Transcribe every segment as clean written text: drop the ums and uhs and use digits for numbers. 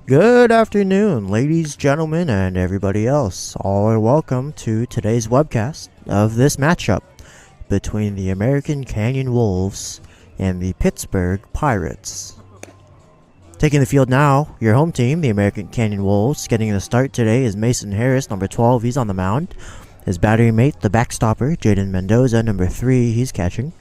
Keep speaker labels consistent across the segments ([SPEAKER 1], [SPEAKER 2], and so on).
[SPEAKER 1] Good afternoon, ladies, gentlemen, and everybody else. All are welcome to today's webcast of this matchup between the American Canyon Wolves and the Pittsburgh Pirates. Taking the field now, your home team, the American Canyon Wolves. Getting the start today is Mason Harris, number 12. He's on the mound. His battery mate, the backstopper, Jaden Mendoza, number 3. He's catching.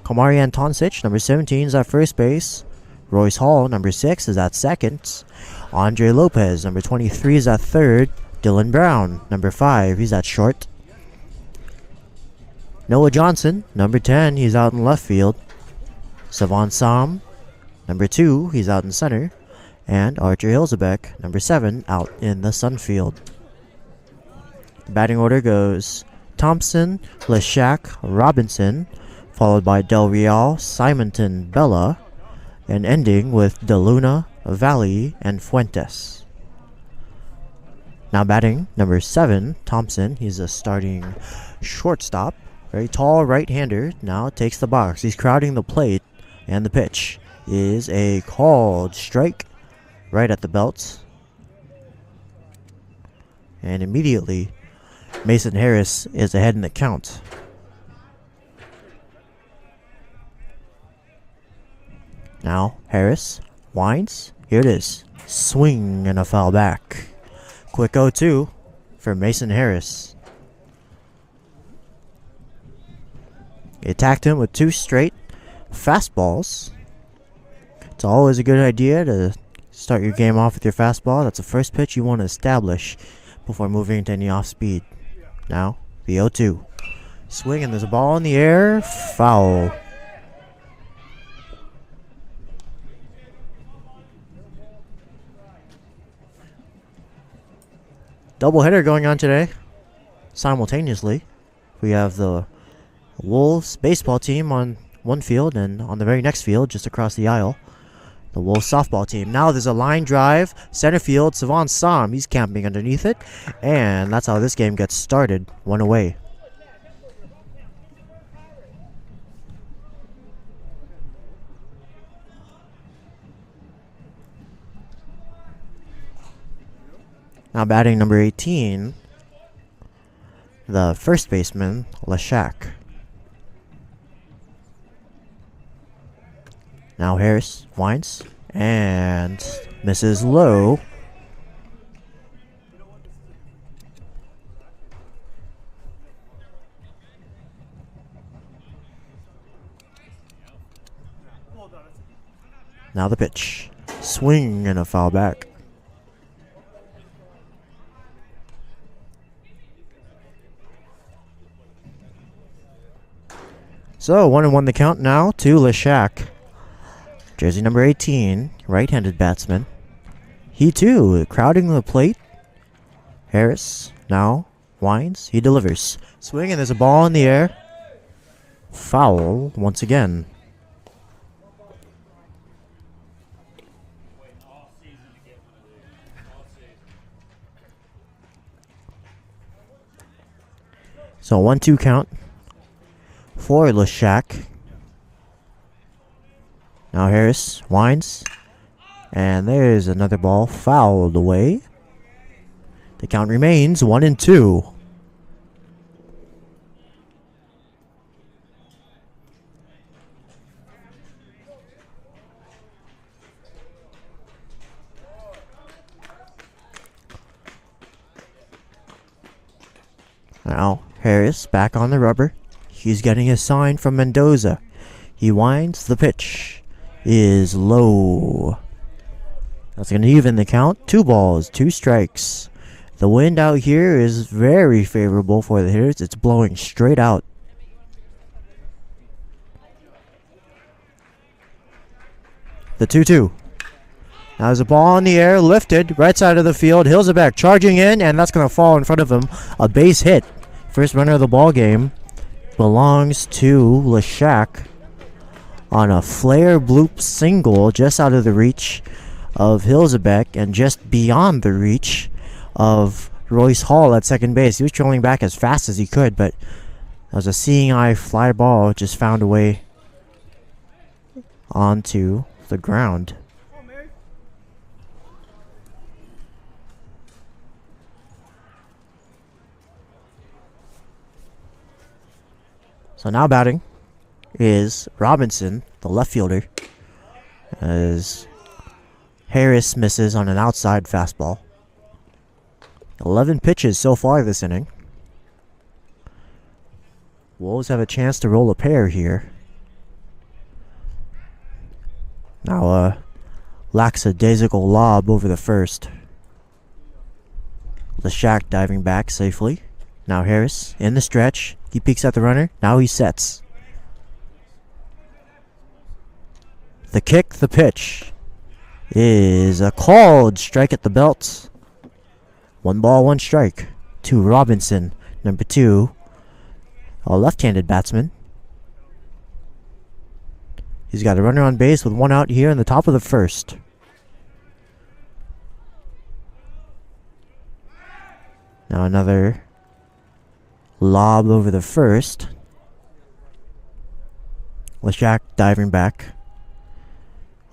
[SPEAKER 1] Kamari Antoncic, number 17, is at first base. Royce Hall, number 6, is at second. Andre Lopez, number 23, is at third. Dylan Brown, number 5, he's at short. Noah Johnson, number 10, he's out in left field. Savon Sam, number 2, he's out in center. And Archer Hilzebeck, number 7, out in the Sunfield. The batting order goes Thompson, Leshak, Robinson, followed by Del Real, Simonton, Bella, and ending with DeLuna, Valley, and Fuentes. Now batting, number 7, Thompson. He's a starting shortstop. Very tall right-hander. Now takes the box. He's crowding the plate, and the pitch is a called strike right at the belt. And immediately, Mason Harris is ahead in the count. Now, Harris winds. Here it is. Swing and a foul back. Quick 0-2 for Mason Harris. He attacked him with 2 straight fastballs. It's always a good idea to start your game off with your fastball. That's the first pitch you want to establish before moving into any off speed. Now, the 0-2. Swing and there's a ball in the air. Foul. Doubleheader going on today. Simultaneously, we have the Wolves baseball team on one field, and on the very next field, just across the aisle, the Wolves softball team. Now there's a line drive, center field, Savon Sam, he's camping underneath it, and that's how this game gets started, 1 away. Now batting number 18, the first baseman, Leshak. Now Harris winds and misses low. Now the pitch. Swing and a foul back. So, 1-1 the count now to Leshak. Jersey number 18, right-handed batsman. He too, crowding the plate. Harris now winds. He delivers. Swing and there's a ball in the air. Foul once again. So 1-2 count for Leshak. Now Harris winds. And there's another ball fouled away. The count remains 1-2. Now Harris back on the rubber. He's getting a sign from Mendoza. He winds. The pitch is low. That's going to even the count. 2 balls, 2 strikes. The wind out here is very favorable for the hitters. It's blowing straight out. The 2-2. Now there's a ball in the air, lifted, right side of the field. Hilzebeck charging in, and that's going to fall in front of him. A base hit. First runner of the ball game belongs to Leshak on a flare bloop single just out of the reach of Hilzebeck and just beyond the reach of Royce Hall at second base. He was trolling back as fast as he could, but that was a seeing eye fly ball, just found a way onto the ground. So now batting is Robinson, the left fielder, as Harris misses on an outside fastball. 11 pitches so far this inning. Wolves have a chance to roll a pair here. Now a lackadaisical lob over the first. Leshak diving back safely. Now Harris in the stretch. He peeks at the runner. Now he sets. The kick, the pitch is a called strike at the belt. 1 ball, 1 strike to Robinson, number 2, a left-handed batsman. He's got a runner on base with 1 out here in the top of the first. Now another lob over the first. Leshak diving back.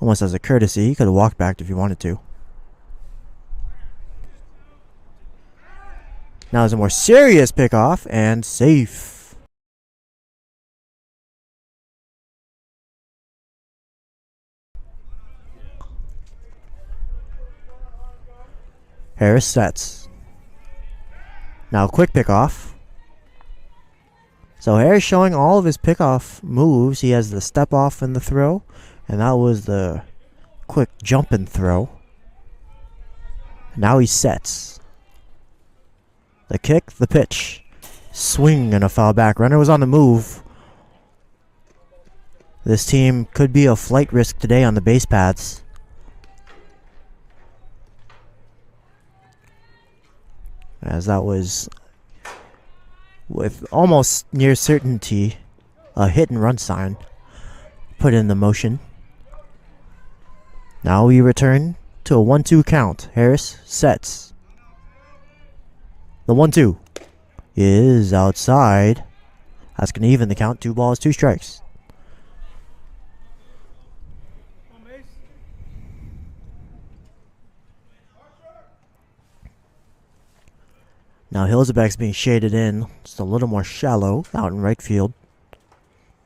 [SPEAKER 1] Almost as a courtesy. He could have walked back if he wanted to. Now there's a more serious pickoff and safe. Harris sets. Now quick pickoff. So Harris showing all of his pickoff moves. He has the step off and the throw. And that was the quick jump and throw. Now he sets. The kick, the pitch. Swing and a foul back. Runner was on the move. This team could be a flight risk today on the base paths. As that was, with almost near certainty, a hit and run sign put in the motion. Now we return to a 1-2 count. Harris sets. The 1-2 is outside. That's going to even the count. 2 balls, 2 strikes. Now Hilsebeck's being shaded in. Just a little more shallow out in right field.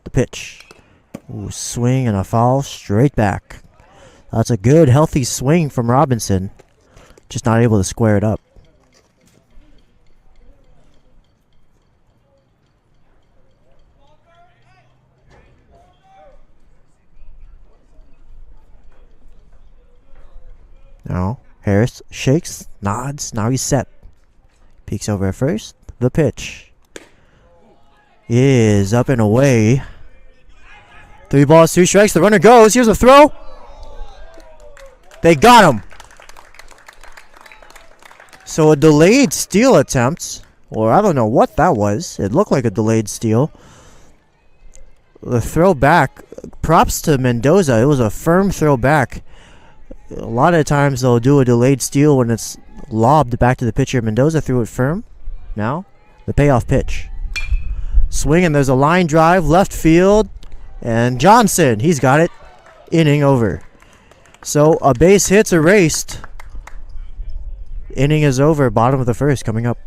[SPEAKER 1] The pitch. Ooh, swing and a foul straight back. That's a good, healthy swing from Robinson. Just not able to square it up. Now, Harris shakes, nods. Now he's set. Peeks over at first. The pitch is up and away. 3 balls, 2 strikes. The runner goes. Here's a throw. They got him. So a delayed steal attempt. Or I don't know what that was. It looked like a delayed steal. The throw back. Props to Mendoza. It was a firm throw back. A lot of times they'll do a delayed steal when it's lobbed back to the pitcher. Mendoza threw it firm. Now, the payoff pitch. Swing, and there's a line drive, left field. And Johnson, he's got it. Inning over. So, a base hit's erased. Inning is over. Bottom of the first coming up.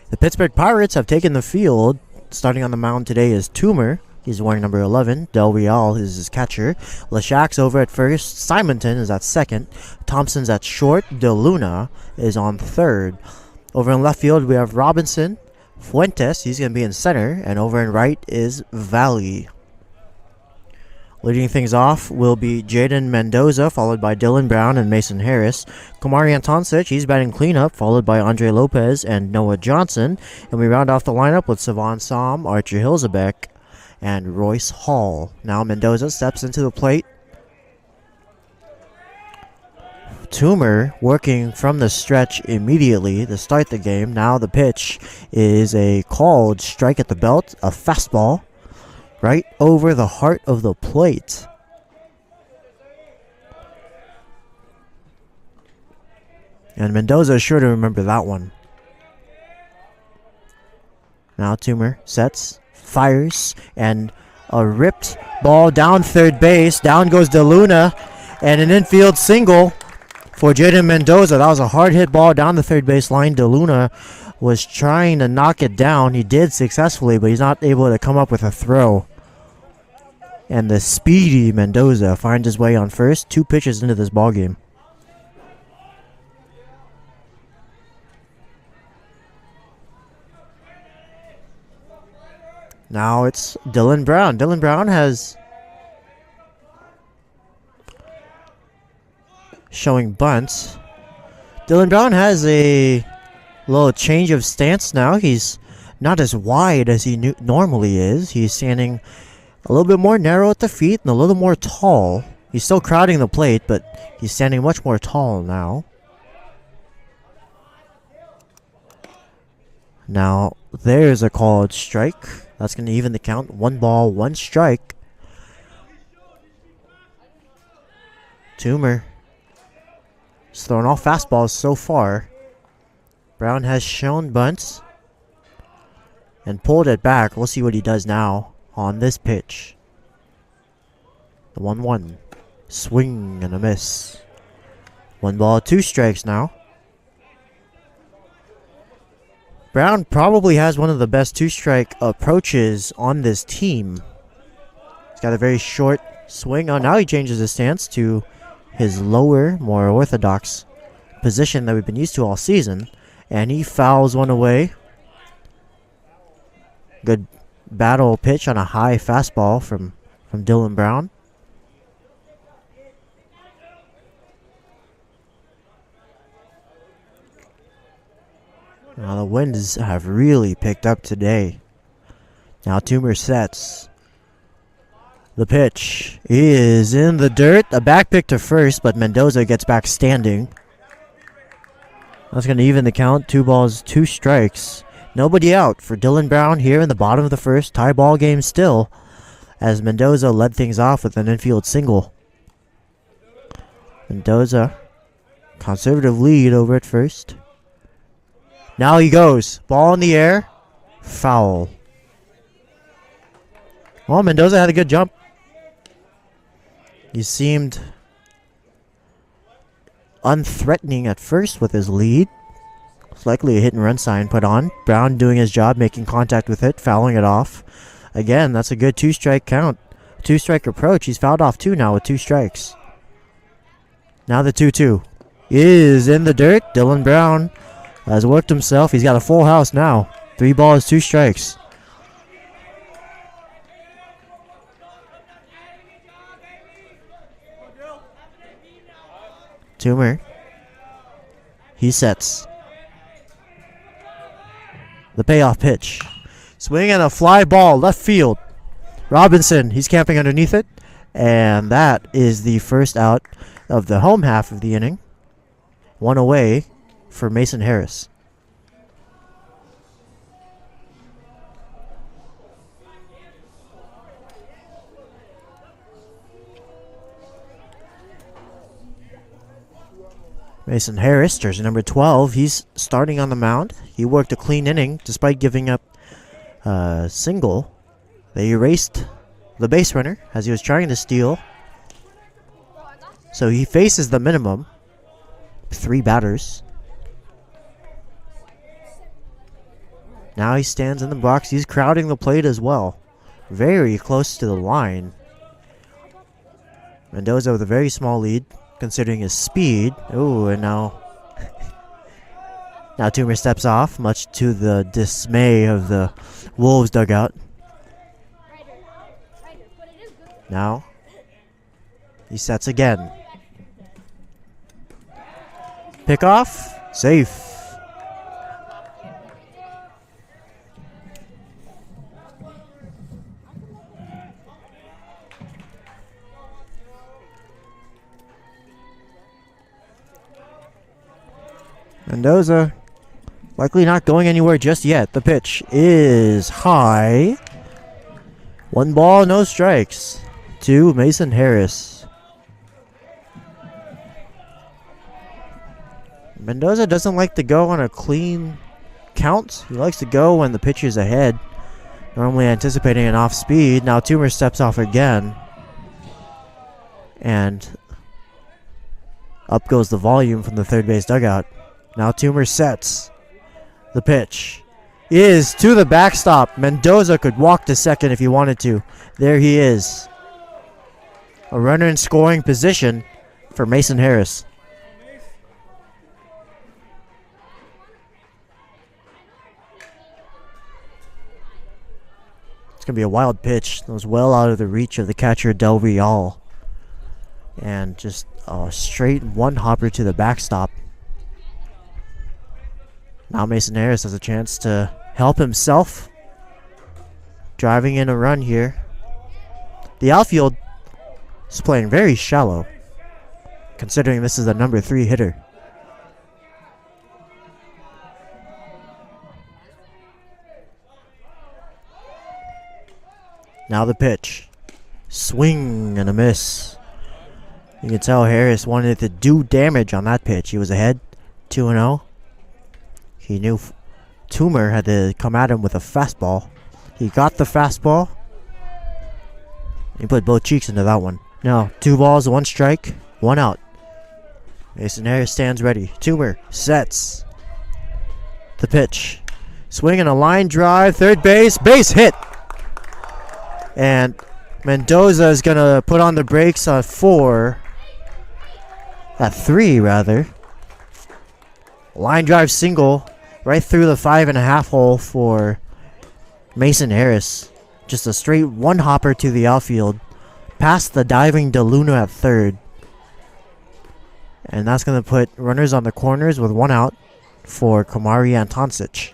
[SPEAKER 1] The Pittsburgh Pirates have taken the field. Starting on the mound today is Toomer. He's wearing number 11. Del Real is his catcher. Lashak's over at first. Simonton is at second. Thompson's at short. De Luna is on third. Over in left field, we have Robinson. Fuentes, he's going to be in center. And over in right is Valley. Leading things off will be Jaden Mendoza, followed by Dylan Brown and Mason Harris. Kumari Antoncic, he's batting cleanup, followed by Andre Lopez and Noah Johnson. And we round off the lineup with Savon Som, Archer Hilzebeck, and Royce Hall. Now Mendoza steps into the plate. Toomer working from the stretch immediately to start the game. Now the pitch is a called strike at the belt, a fastball. Right over the heart of the plate. And Mendoza is sure to remember that one. Now Toomer sets, fires, and a ripped ball down third base. Down goes De Luna, and an infield single for Jaden Mendoza. That was a hard hit ball down the third base line. De Luna was trying to knock it down. He did successfully, but he's not able to come up with a throw. And the speedy Mendoza finds his way on first. 2 pitches into this ball game. Now it's Dylan Brown. Dylan Brown has showing bunts. Dylan Brown has a little change of stance now. He's not as wide as he normally is. He's standing a little bit more narrow at the feet and a little more tall. He's still crowding the plate, but he's standing much more tall now. Now, there's a called strike. That's going to even the count. 1 ball, 1 strike. Toomer is throwing all fastballs so far. Brown has shown bunts and pulled it back. We'll see what he does now on this pitch. The 1-1. Swing and a miss. 1 ball, 2 strikes now. Brown probably has one of the best 2-strike approaches on this team. He's got a very short swing. Oh, now he changes his stance to his lower, more orthodox position that we've been used to all season. And he fouls one away. Good battle pitch on a high fastball from Dylan Brown. Now the winds have really picked up today. Now Toomer sets. The pitch is in the dirt. A back pick to first, but Mendoza gets back standing. That's going to even the count. 2 balls, 2 strikes. Nobody out for Dylan Brown here in the bottom of the first. Tie ball game still, as Mendoza led things off with an infield single. Mendoza, conservative lead over at first. Now he goes. Ball in the air. Foul. Well, Mendoza had a good jump. He seemed unthreatening at first with his lead. It's likely a hit and run sign put on. Brown doing his job, making contact with it, fouling it off. Again, that's a good 2-strike count. 2-strike approach. He's fouled off 2 now with 2 strikes. Now the 2-2 is in the dirt. Dylan Brown has worked himself. He's got a full house now. 3 balls, 2 strikes. Toomer. He sets. The payoff pitch. Swing and a fly ball, left field. Robinson, he's camping underneath it. And that is the first out of the home half of the inning. 1 away for Mason Harris. Mason Harris, jersey number 12, he's starting on the mound. He worked a clean inning despite giving up a single. They erased the base runner as he was trying to steal. So he faces the minimum. 3 batters. Now he stands in the box. He's crowding the plate as well. Very close to the line. Mendoza with a very small lead, considering his speed. Ooh, and now Toomer steps off, much to the dismay of the Wolves dugout. Now he sets again. Pickoff, safe. Mendoza likely not going anywhere just yet. The pitch is high. 1 ball, no strikes to Mason Harris. Mendoza doesn't like to go on a clean count. He likes to go when the pitcher's ahead, normally anticipating an off speed. Now Toomer steps off again. And up goes the volume from the third base dugout. Now Toomer sets. The pitch is to the backstop. Mendoza could walk to second if he wanted to. There he is. A runner in scoring position for Mason Harris. It's going to be a wild pitch. That was well out of the reach of the catcher, Del Real. And just a straight one hopper to the backstop. Now Mason Harris has a chance to help himself. Driving in a run here. The outfield is playing very shallow, considering this is the number 3 hitter. Now the pitch. Swing and a miss. You can tell Harris wanted to do damage on that pitch. He was ahead 2-0. He knew Toomer had to come at him with a fastball. He got the fastball. He put both cheeks into that one. Now, 2 balls, 1 strike, 1 out. Mason Harris stands ready. Toomer sets. The pitch. Swinging a line drive. Third base. Base hit. And Mendoza is going to put on the brakes at 4. At 3, rather. Line drive single. Right through the 5.5 hole for Mason Harris. Just a straight one hopper to the outfield. Past the diving DeLuna at third. And that's going to put runners on the corners with 1 out for Kamari Antoncic.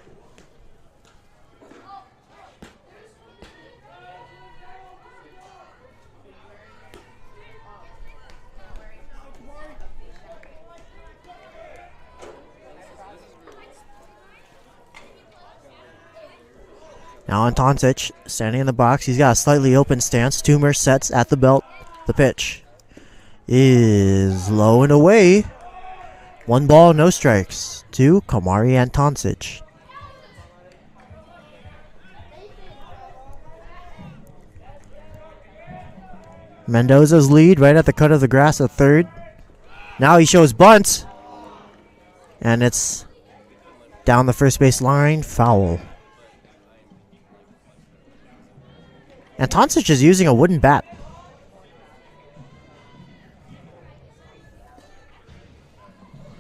[SPEAKER 1] Now Antoncic standing in the box. He's got a slightly open stance. Toomer sets at the belt. The pitch is low and away. 1 ball, no strikes to Kamari Antoncic. Mendoza's lead right at the cut of the grass at third. Now he shows bunt. And it's down the first base line. Foul. Antoncic is using a wooden bat.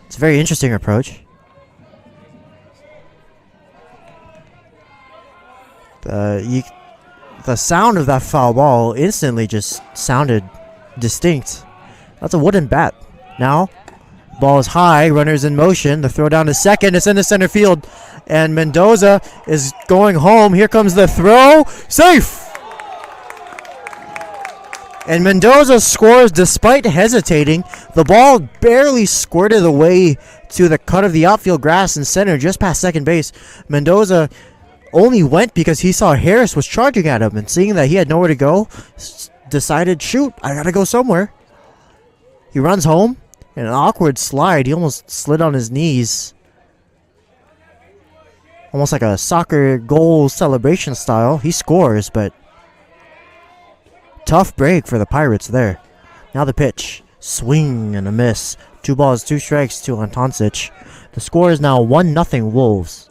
[SPEAKER 1] It's a very interesting approach. The sound of that foul ball instantly just sounded distinct. That's a wooden bat. Now, ball is high, runners in motion. The throw down to second. It's into center field. And Mendoza is going home. Here comes the throw. Safe! And Mendoza scores despite hesitating. The ball barely squirted away to the cut of the outfield grass in center, just past second base. Mendoza only went because he saw Harris was charging at him, and seeing that he had nowhere to go, decided, shoot, I gotta go somewhere. He runs home, in an awkward slide. He almost slid on his knees. Almost like a soccer goal celebration style. He scores, but tough break for the Pirates there. Now the pitch. Swing and a miss. 2 balls, 2 strikes to Antoncic. The score is now 1-0 Wolves.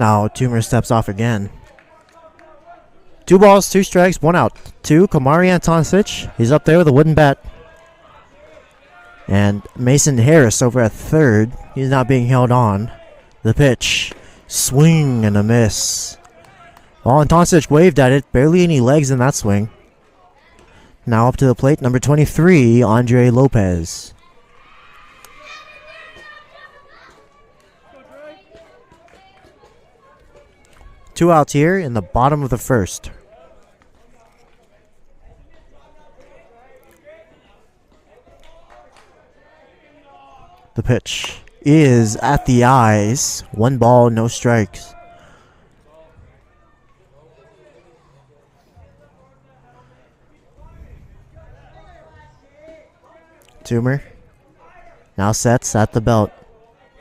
[SPEAKER 1] Now Toomer steps off again. 2 balls, 2 strikes, 1 out. To Kamari Antoncic. He's up there with a wooden bat. And Mason Harris over at third. He's not being held on. The pitch. Swing and a miss. Well, Antoncic waved at it. Barely any legs in that swing. Now up to the plate, number 23, Andre Lopez. Two outs here in the bottom of the first. The pitch is at the eyes. 1 ball, no strikes. Toomer now sets at the belt.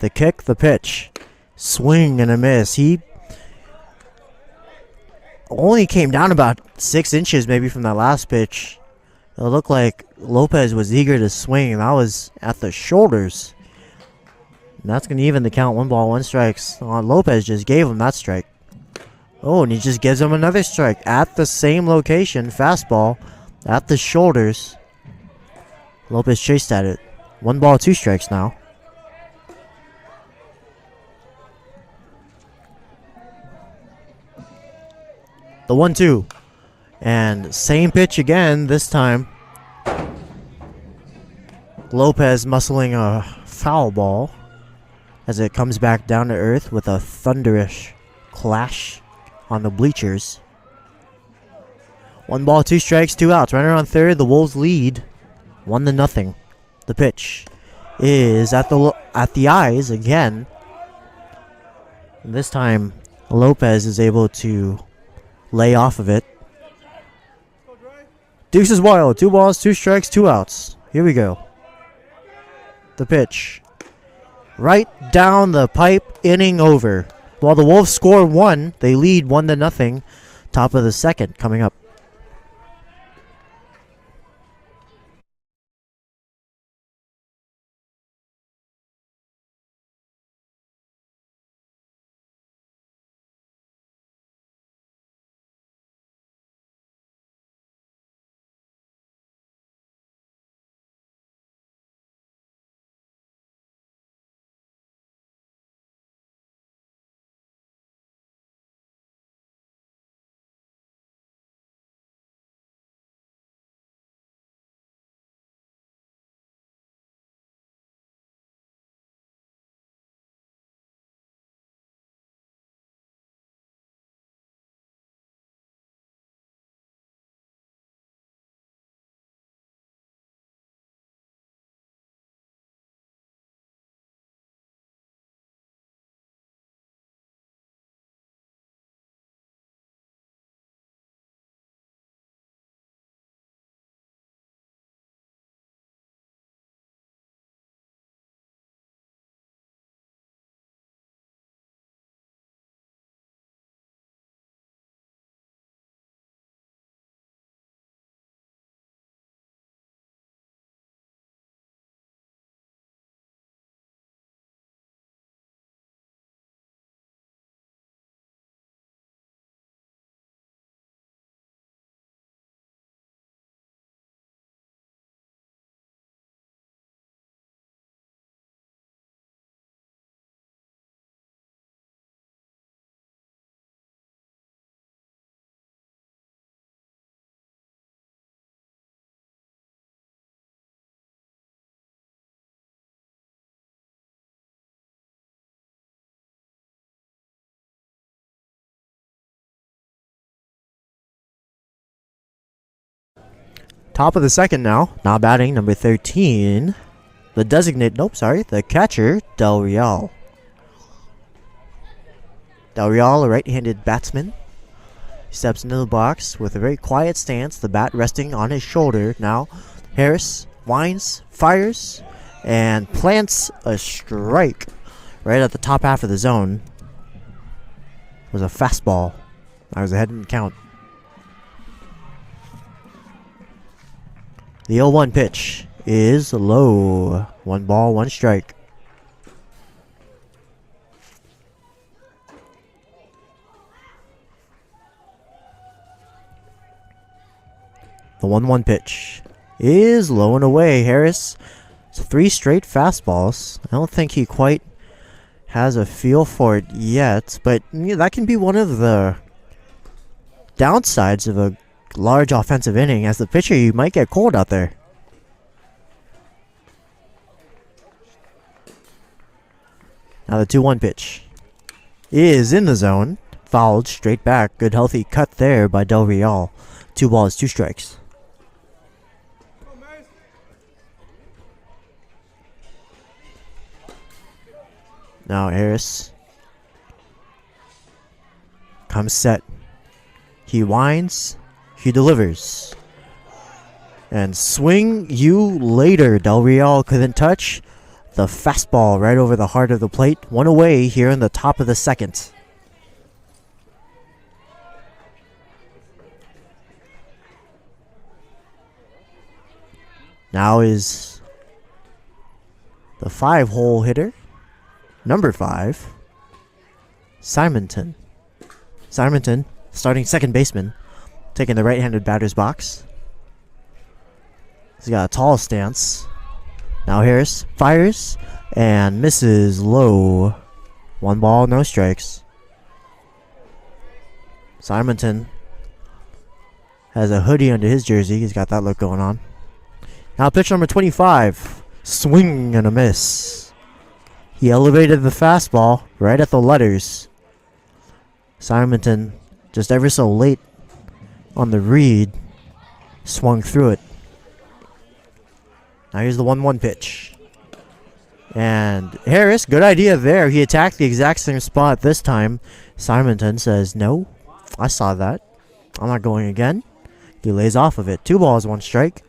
[SPEAKER 1] The kick, the pitch. Swing and a miss. He only came down about 6 inches maybe from that last pitch. It looked like Lopez was eager to swing. That was at the shoulders. And that's going to even the count. 1 ball, 1 strikes. Lopez just gave him that strike. Oh, and he just gives him another strike at the same location. Fastball at the shoulders. Lopez chased at it. 1 ball, 2 strikes now. The 1-2. And same pitch again, this time. Lopez muscling a foul ball as it comes back down to earth with a thunderous clash on the bleachers. 1 ball, 2 strikes, 2 outs. Runner on third. The Wolves lead 1-0. The pitch is at the eyes again. And this time, Lopez is able to lay off of it. Deuce is wild. 2 balls, 2 strikes, 2 outs. Here we go. The pitch. Right down the pipe, inning over. While the Wolves score 1, they lead 1-0. Top of the second coming up. Top of the second now. Now batting number 13. The catcher, Del Real. Del Real, a right-handed batsman. He steps into the box with a very quiet stance, the bat resting on his shoulder. Now, Harris winds, fires, and plants a strike right at the top half of the zone. It was a fastball. I was ahead in the count. The 0-1 pitch is low. 1 ball, 1 strike. The 1-1 pitch is low and away. Harris, 3 straight fastballs. I don't think he quite has a feel for it yet, but that can be one of the downsides of a large offensive inning. As the pitcher, you might get cold out there. Now the 2-1 pitch is in the zone. Fouled straight back. Good healthy cut there by Del Real. 2 balls, 2 strikes. Now Harris comes set. He winds. He delivers. And swing you later. Del Real couldn't touch the fastball right over the heart of the plate. 1 away here in the top of the second. Now is the 5-hole hitter. Number 5, Simonton. Simonton, starting second baseman, taking the right-handed batter's box. He's got a tall stance. Now Harris fires and misses low. 1 ball, no strikes. Simonton has a hoodie under his jersey. He's got that look going on. Now pitch number 25. Swing and a miss. He elevated the fastball right at the letters. Simonton, just ever so late on the read, swung through it. Now here's the 1-1 pitch. And Harris, good idea there. He attacked the exact same spot this time. Simonton says, no, I saw that. I'm not going again. He lays off of it. 2 balls, 1 strike.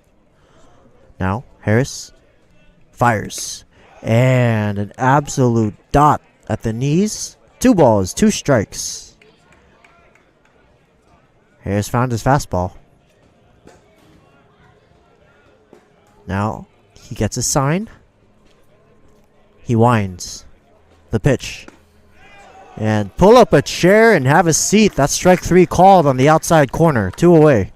[SPEAKER 1] Now Harris fires. And an absolute dot at the knees. 2 balls, 2 strikes. Harris found his fastball. Now he gets a sign. He winds. The pitch. And pull up a chair and have a seat. That's strike 3 called on the outside corner. 2 away.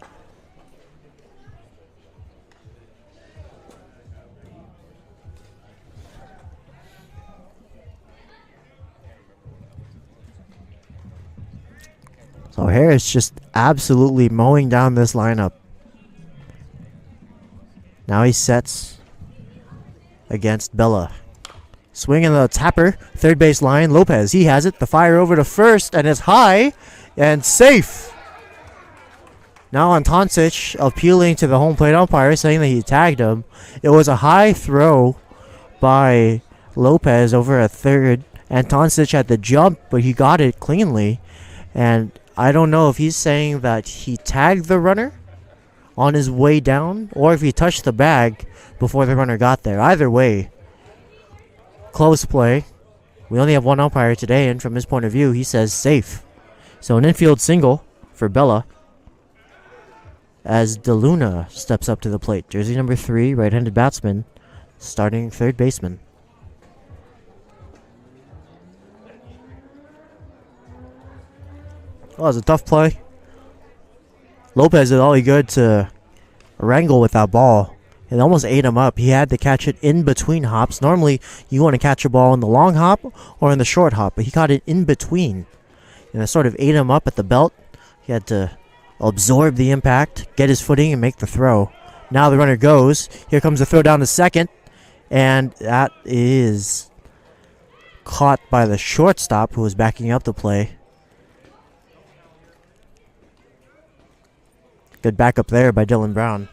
[SPEAKER 1] So Harris just absolutely mowing down this lineup. Now he sets against Bella. Swinging the tapper, third base line. Lopez, he has it. The fire over to first, and it's high and safe. Now Antoncic appealing to the home plate umpire, saying that he tagged him. It was a high throw by Lopez over at third. Antoncic had the jump, but he got it cleanly. And I don't know if he's saying that he tagged the runner on his way down or if he touched the bag before the runner got there. Either way, close play. We only have one umpire today, and from his point of view, he says safe. So an infield single for Bella as DeLuna steps up to the plate. Jersey number 3, right-handed batsman, starting third baseman. Oh, it was a tough play. Lopez did all he could to wrangle with that ball. It almost ate him up. He had to catch it in between hops. Normally, you want to catch a ball in the long hop or in the short hop, but he caught it in between. And it sort of ate him up at the belt. He had to absorb the impact, get his footing, and make the throw. Now the runner goes. Here comes the throw down to second. And that is caught by the shortstop who was backing up the play. Good backup there by Dylan Brown.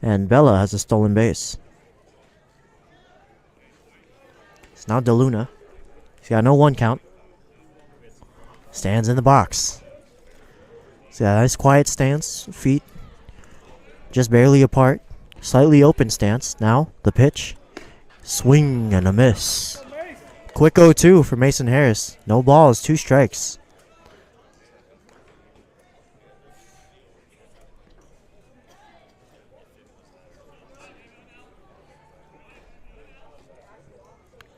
[SPEAKER 1] And Bella has a stolen base. It's now DeLuna. He's got no 1 count. Stands in the box. He's got a nice quiet stance. Feet just barely apart. Slightly open stance. Now the pitch. Swing and a miss. Quick 0-2 for Mason Harris. No balls, 2 strikes.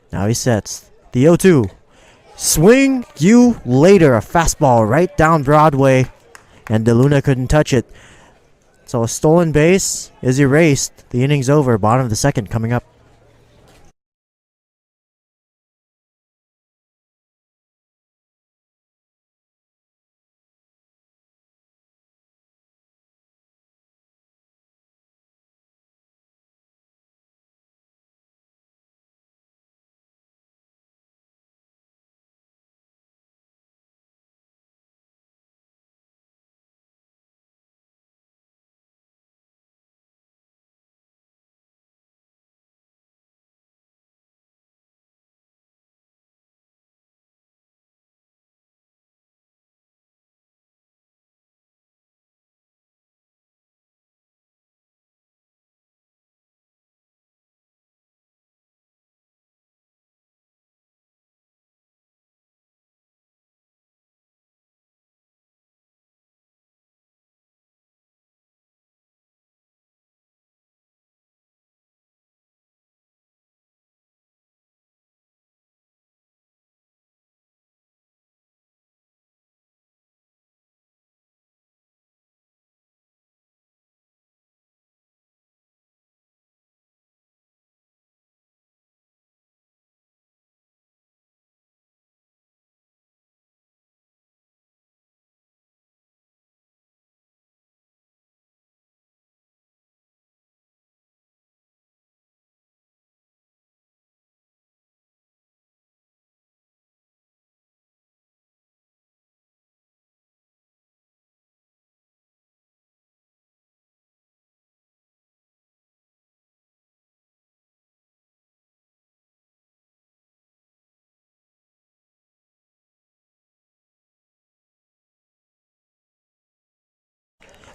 [SPEAKER 1] Now he sets the 0-2. Swing you later. A fastball right down Broadway. And DeLuna couldn't touch it. So a stolen base is erased. The inning's over. Bottom of the second coming up.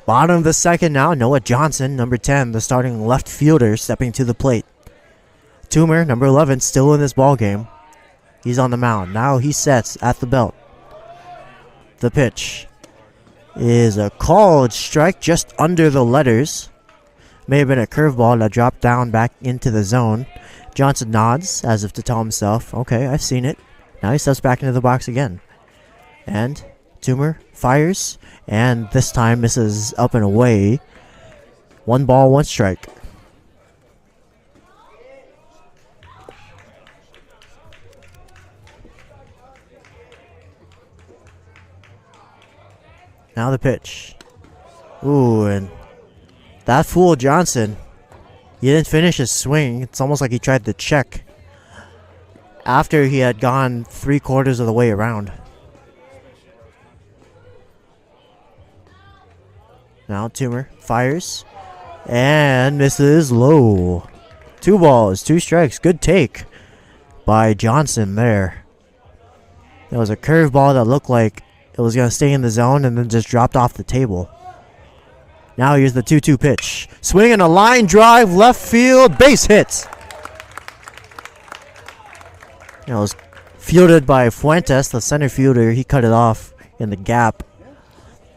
[SPEAKER 1] Bottom of the second now. Noah Johnson, number 10, the starting left fielder, stepping to the plate. Toomer, number 11, still in this ball game. He's on the mound. Now he sets at the belt. The pitch is a called strike just under the letters. May have been a curveball that dropped down back into the zone. Johnson nods as if to tell himself, okay, I've seen it. Now he steps back into the box again. And Toomer fires, and this time misses up and away. 1 ball, 1 strike. Now the pitch. Ooh, and that fool Johnson, he didn't finish his swing. It's almost like he tried to check after he had gone 3/4 of the way around. Now Toomer fires and misses low. 2 balls, 2 strikes. Good take by Johnson there. There was a curveball that looked like it was going to stay in the zone and then just dropped off the table. Now here's the 2-2 pitch. Swing and a line drive, left field, base hit. It was fielded by Fuentes, the center fielder. He cut it off in the gap.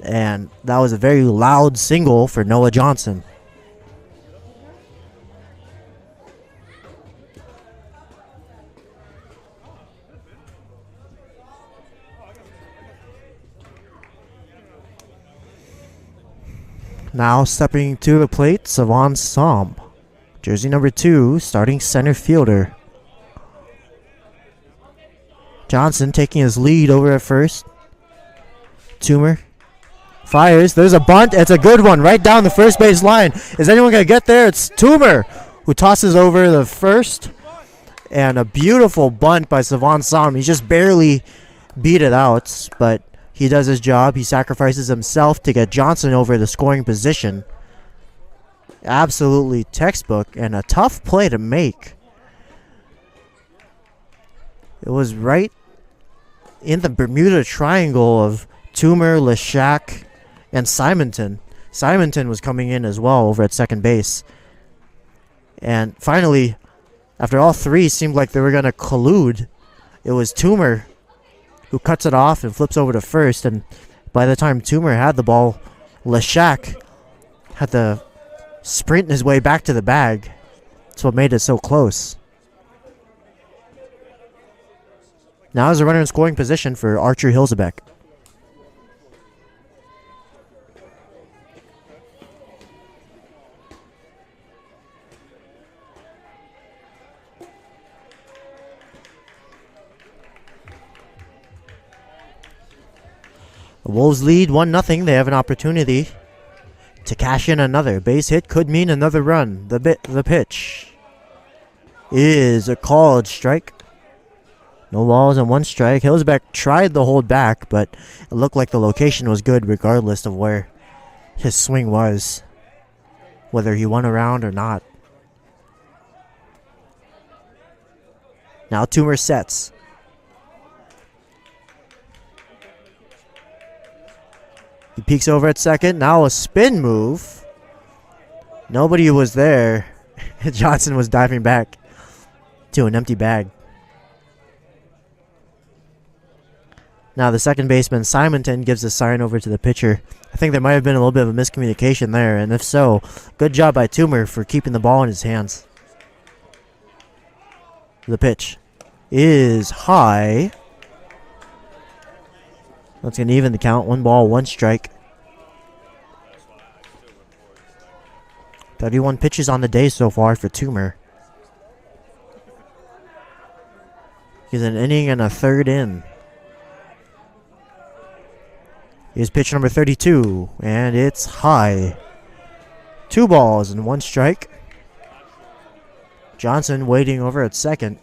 [SPEAKER 1] And that was a very loud single for Noah Johnson. Now stepping to the plate, Savon Som. Jersey number 2, starting center fielder. Johnson taking his lead over at first. Toomer fires. There's a bunt. It's a good one right down the first base line. Is anyone going to get there? It's Toomer who tosses over the first. And a beautiful bunt by Savon Som. He just barely beat it out, but he does his job. He sacrifices himself to get Johnson over the scoring position. Absolutely textbook and a tough play to make. It was right in the Bermuda Triangle of Toomer, Leshak, and Simonton. Simonton was coming in as well over at second base. And finally, after all three seemed like they were going to collude, it was Toomer who cuts it off and flips over to first. And by the time Toomer had the ball, Leshak had to sprint his way back to the bag. That's what made it so close. Now is a runner in scoring position for Archer Hilzebeck. The Wolves lead 1-0. They have an opportunity to cash in another. Base hit could mean another run. The pitch is a called strike. No balls and 1 strike. Hillsbeck tried to hold back, but it looked like the location was good regardless of where his swing was, whether he won around or not. Now Toomer sets. He peeks over at second. Now a spin move. Nobody was there. Johnson was diving back to an empty bag. Now the second baseman, Simonton, gives a sign over to the pitcher. I think there might have been a little bit of a miscommunication there, and if so, good job by Toomer for keeping the ball in his hands. The pitch is high. That's going to even the count. 1 ball, 1 strike. 31 pitches on the day so far for Toomer. He's an inning and a third in. Here's pitch number 32, and it's high. 2 balls and 1 strike. Johnson waiting over at second.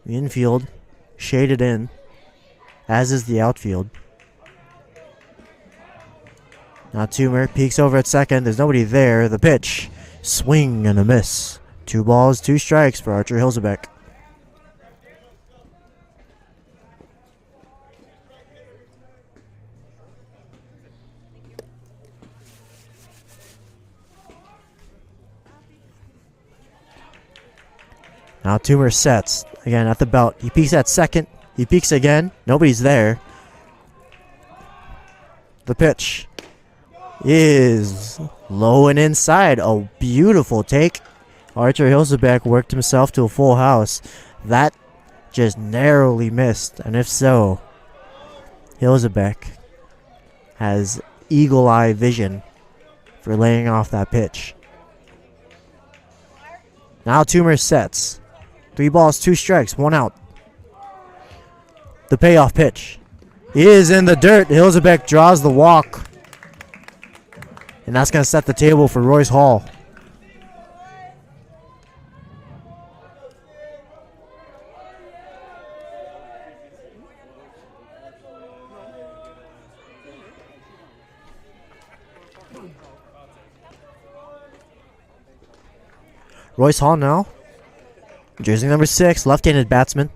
[SPEAKER 1] The infield shaded in, as is the outfield. Now Toomer peeks over at second. There's nobody there. The pitch, swing and a miss. 2 balls, 2 strikes for Archer Hilsebeck. Now Toomer sets. Again at the belt. He peeks at second. He peeks again. Nobody's there. The pitch is low and inside. A beautiful take. Archer Hilsebeck worked himself to a full house. That just narrowly missed. And if so, Hilsebeck has eagle-eye vision for laying off that pitch. Now Toomer sets. 3 balls, 2 strikes, 1 out. The payoff pitch is in the dirt. Hilsebeck draws the walk. And that's going to set the table for Royce Hall. Royce Hall now. Jersey number 6, left-handed batsman.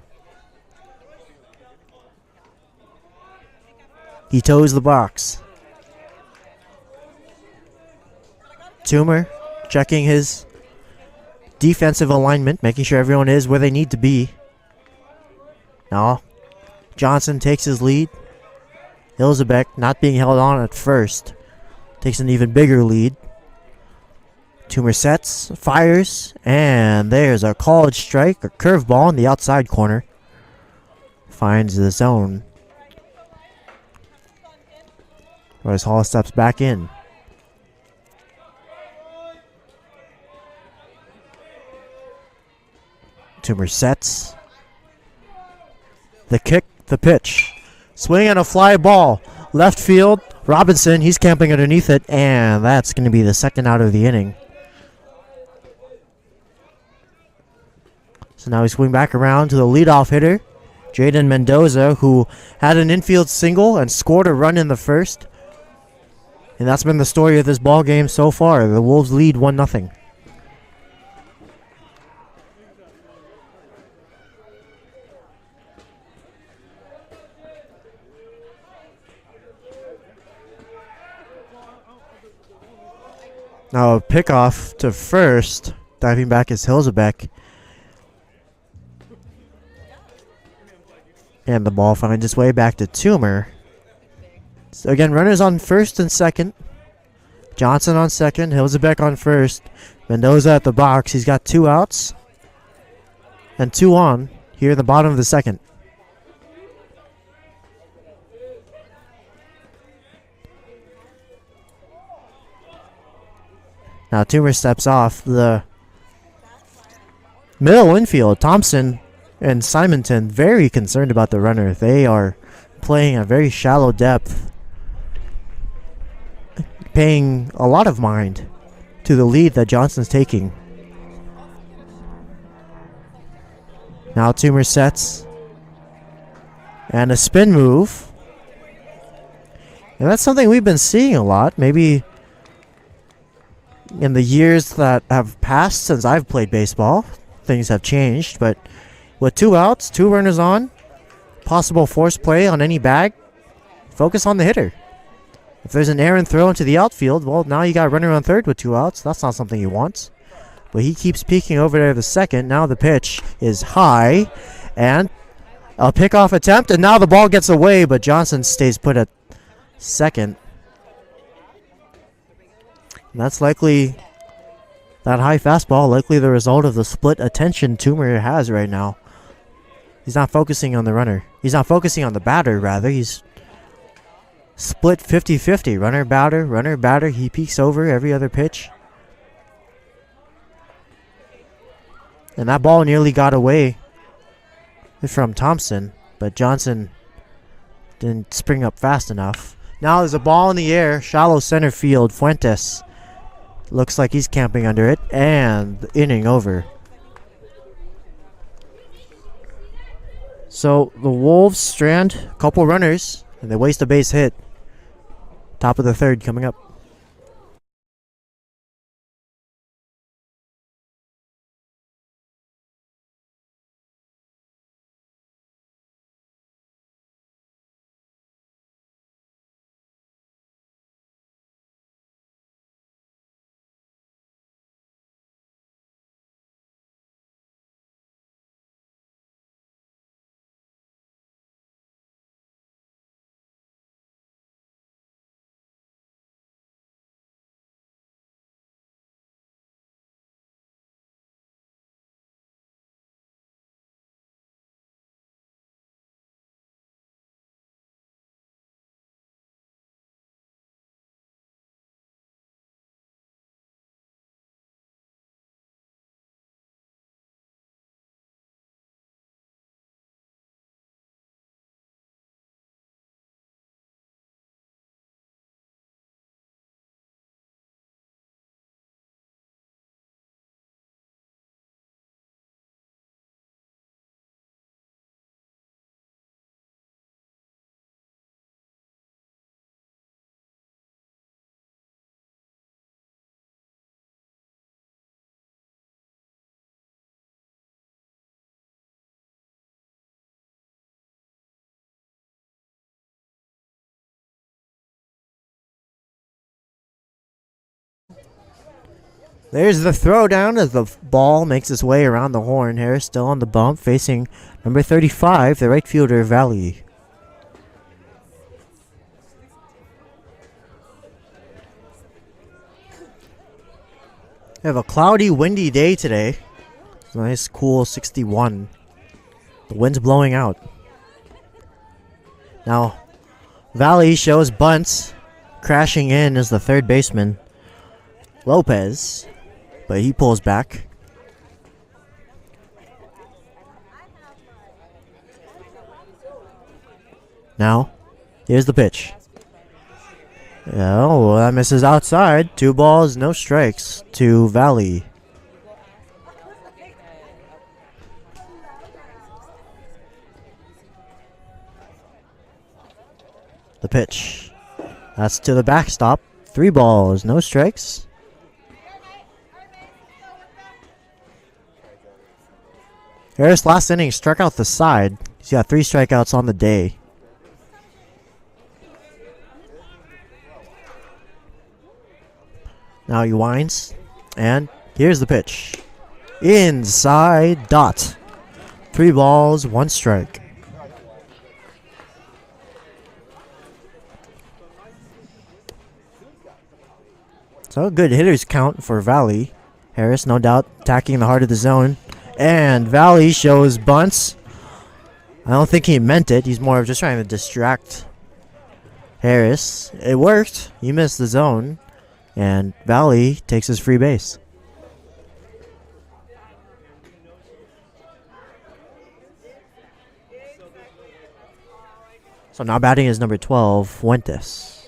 [SPEAKER 1] He toes the box. Toomer checking his defensive alignment, making sure everyone is where they need to be. Now, Johnson takes his lead. Hilsebeck, not being held on at first, takes an even bigger lead. Toomer sets, fires, and there's a called strike, a curveball in the outside corner. Finds the zone. Royce Hall steps back in. Toomer sets. The kick, the pitch. Swing and a fly ball. Left field, Robinson, he's camping underneath it, and that's going to be the second out of the inning. So now we swing back around to the leadoff hitter, Jaden Mendoza, who had an infield single and scored a run in the first. And that's been the story of this ball game so far. The Wolves lead 1-0. Now a pickoff to first. Diving back is Hilsebeck. And the ball finds its way back to Toomer. So again, runners on first and second. Johnson on second. Hilsebeck on first. Mendoza at the box. He's got 2 outs. And 2 on here in the bottom of the second. Now Toomer steps off the middle infield. Thompson and Simonton very concerned about the runner. They are playing a very shallow depth, paying a lot of mind to the lead that Johnson's taking. Now Toomer sets. And a spin move. And that's something we've been seeing a lot. Maybe in the years that have passed since I've played baseball, things have changed. But with 2 outs, 2 runners on, possible force play on any bag, focus on the hitter. If there's an errant throw into the outfield, well, now you got a runner on third with 2 outs. That's not something he wants. But he keeps peeking over there the second. Now the pitch is high. And a pickoff attempt. And now the ball gets away, but Johnson stays put at second. And that's likely, that high fastball, likely the result of the split attention Toomer has right now. He's not focusing on the runner. He's not focusing on the batter, rather. He's split 50-50. Runner, batter, runner, batter. He peeks over every other pitch. And that ball nearly got away from Thompson, but Johnson didn't spring up fast enough. Now there's a ball in the air, shallow center field. Fuentes looks like he's camping under it, and the inning over. So the Wolves strand a couple runners, and they waste a base hit. Top of the third coming up. There's the throwdown as the ball makes its way around the horn. Harris still on the bump, facing number 35, the right fielder, Valley. We have a cloudy, windy day today. It's a nice, cool 61. The wind's blowing out. Now, Valley shows bunts. Crashing in is the third baseman, Lopez. But he pulls back. Now, here's the pitch. Oh, that misses outside. 2 balls, no strikes to Valley. The pitch. That's to the backstop. 3 balls, no strikes. Harris last inning struck out the side. He's got 3 strikeouts on the day. Now he winds, and here's the pitch. Inside dot. 3 balls, 1 strike. So a good hitters count for Valley. Harris, no doubt, attacking the heart of the zone. And Valley shows bunts. I don't think he meant it. He's more of just trying to distract Harris. It worked. He missed the zone. And Valley takes his free base. So now batting is number 12, Fuentes.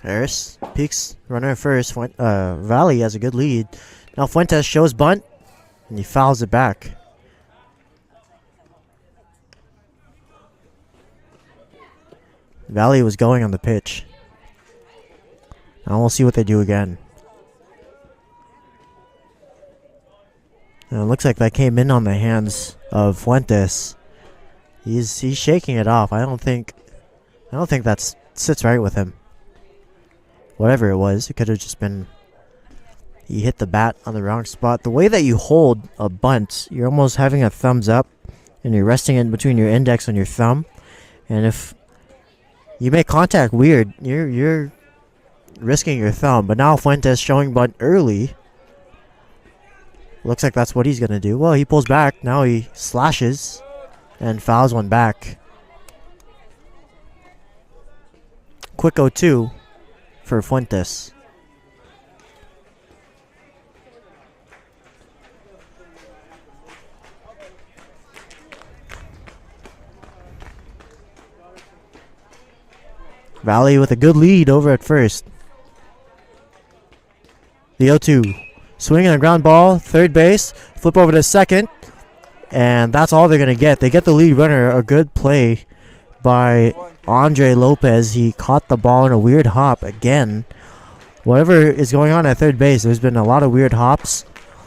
[SPEAKER 1] Harris peeks, runner at first. Valley has a good lead. Now Fuentes shows bunt, and he fouls it back. Valley was going on the pitch. Now we'll see what they do again. And it looks like that came in on the hands of Fuentes. He's shaking it off. I don't think that sits right with him. Whatever it was, it could have just been he hit the bat on the wrong spot. The way that you hold a bunt, you're almost having a thumbs up, and you're resting in between your index and your thumb. And if you make contact weird, you're risking your thumb. But now Fuentes showing bunt early. Looks like that's what he's gonna do. Well, he pulls back. Now he slashes and fouls one back. Quick 0-2 for Fuentes. Valley with a good lead over at first. The 0-2. Swinging a ground ball, third base, flip over to second, and that's all they're going to get. They get the lead runner. A good play by Andre Lopez. He caught the ball in a weird hop again. Whatever is going on at third base, there's been a lot of weird hops.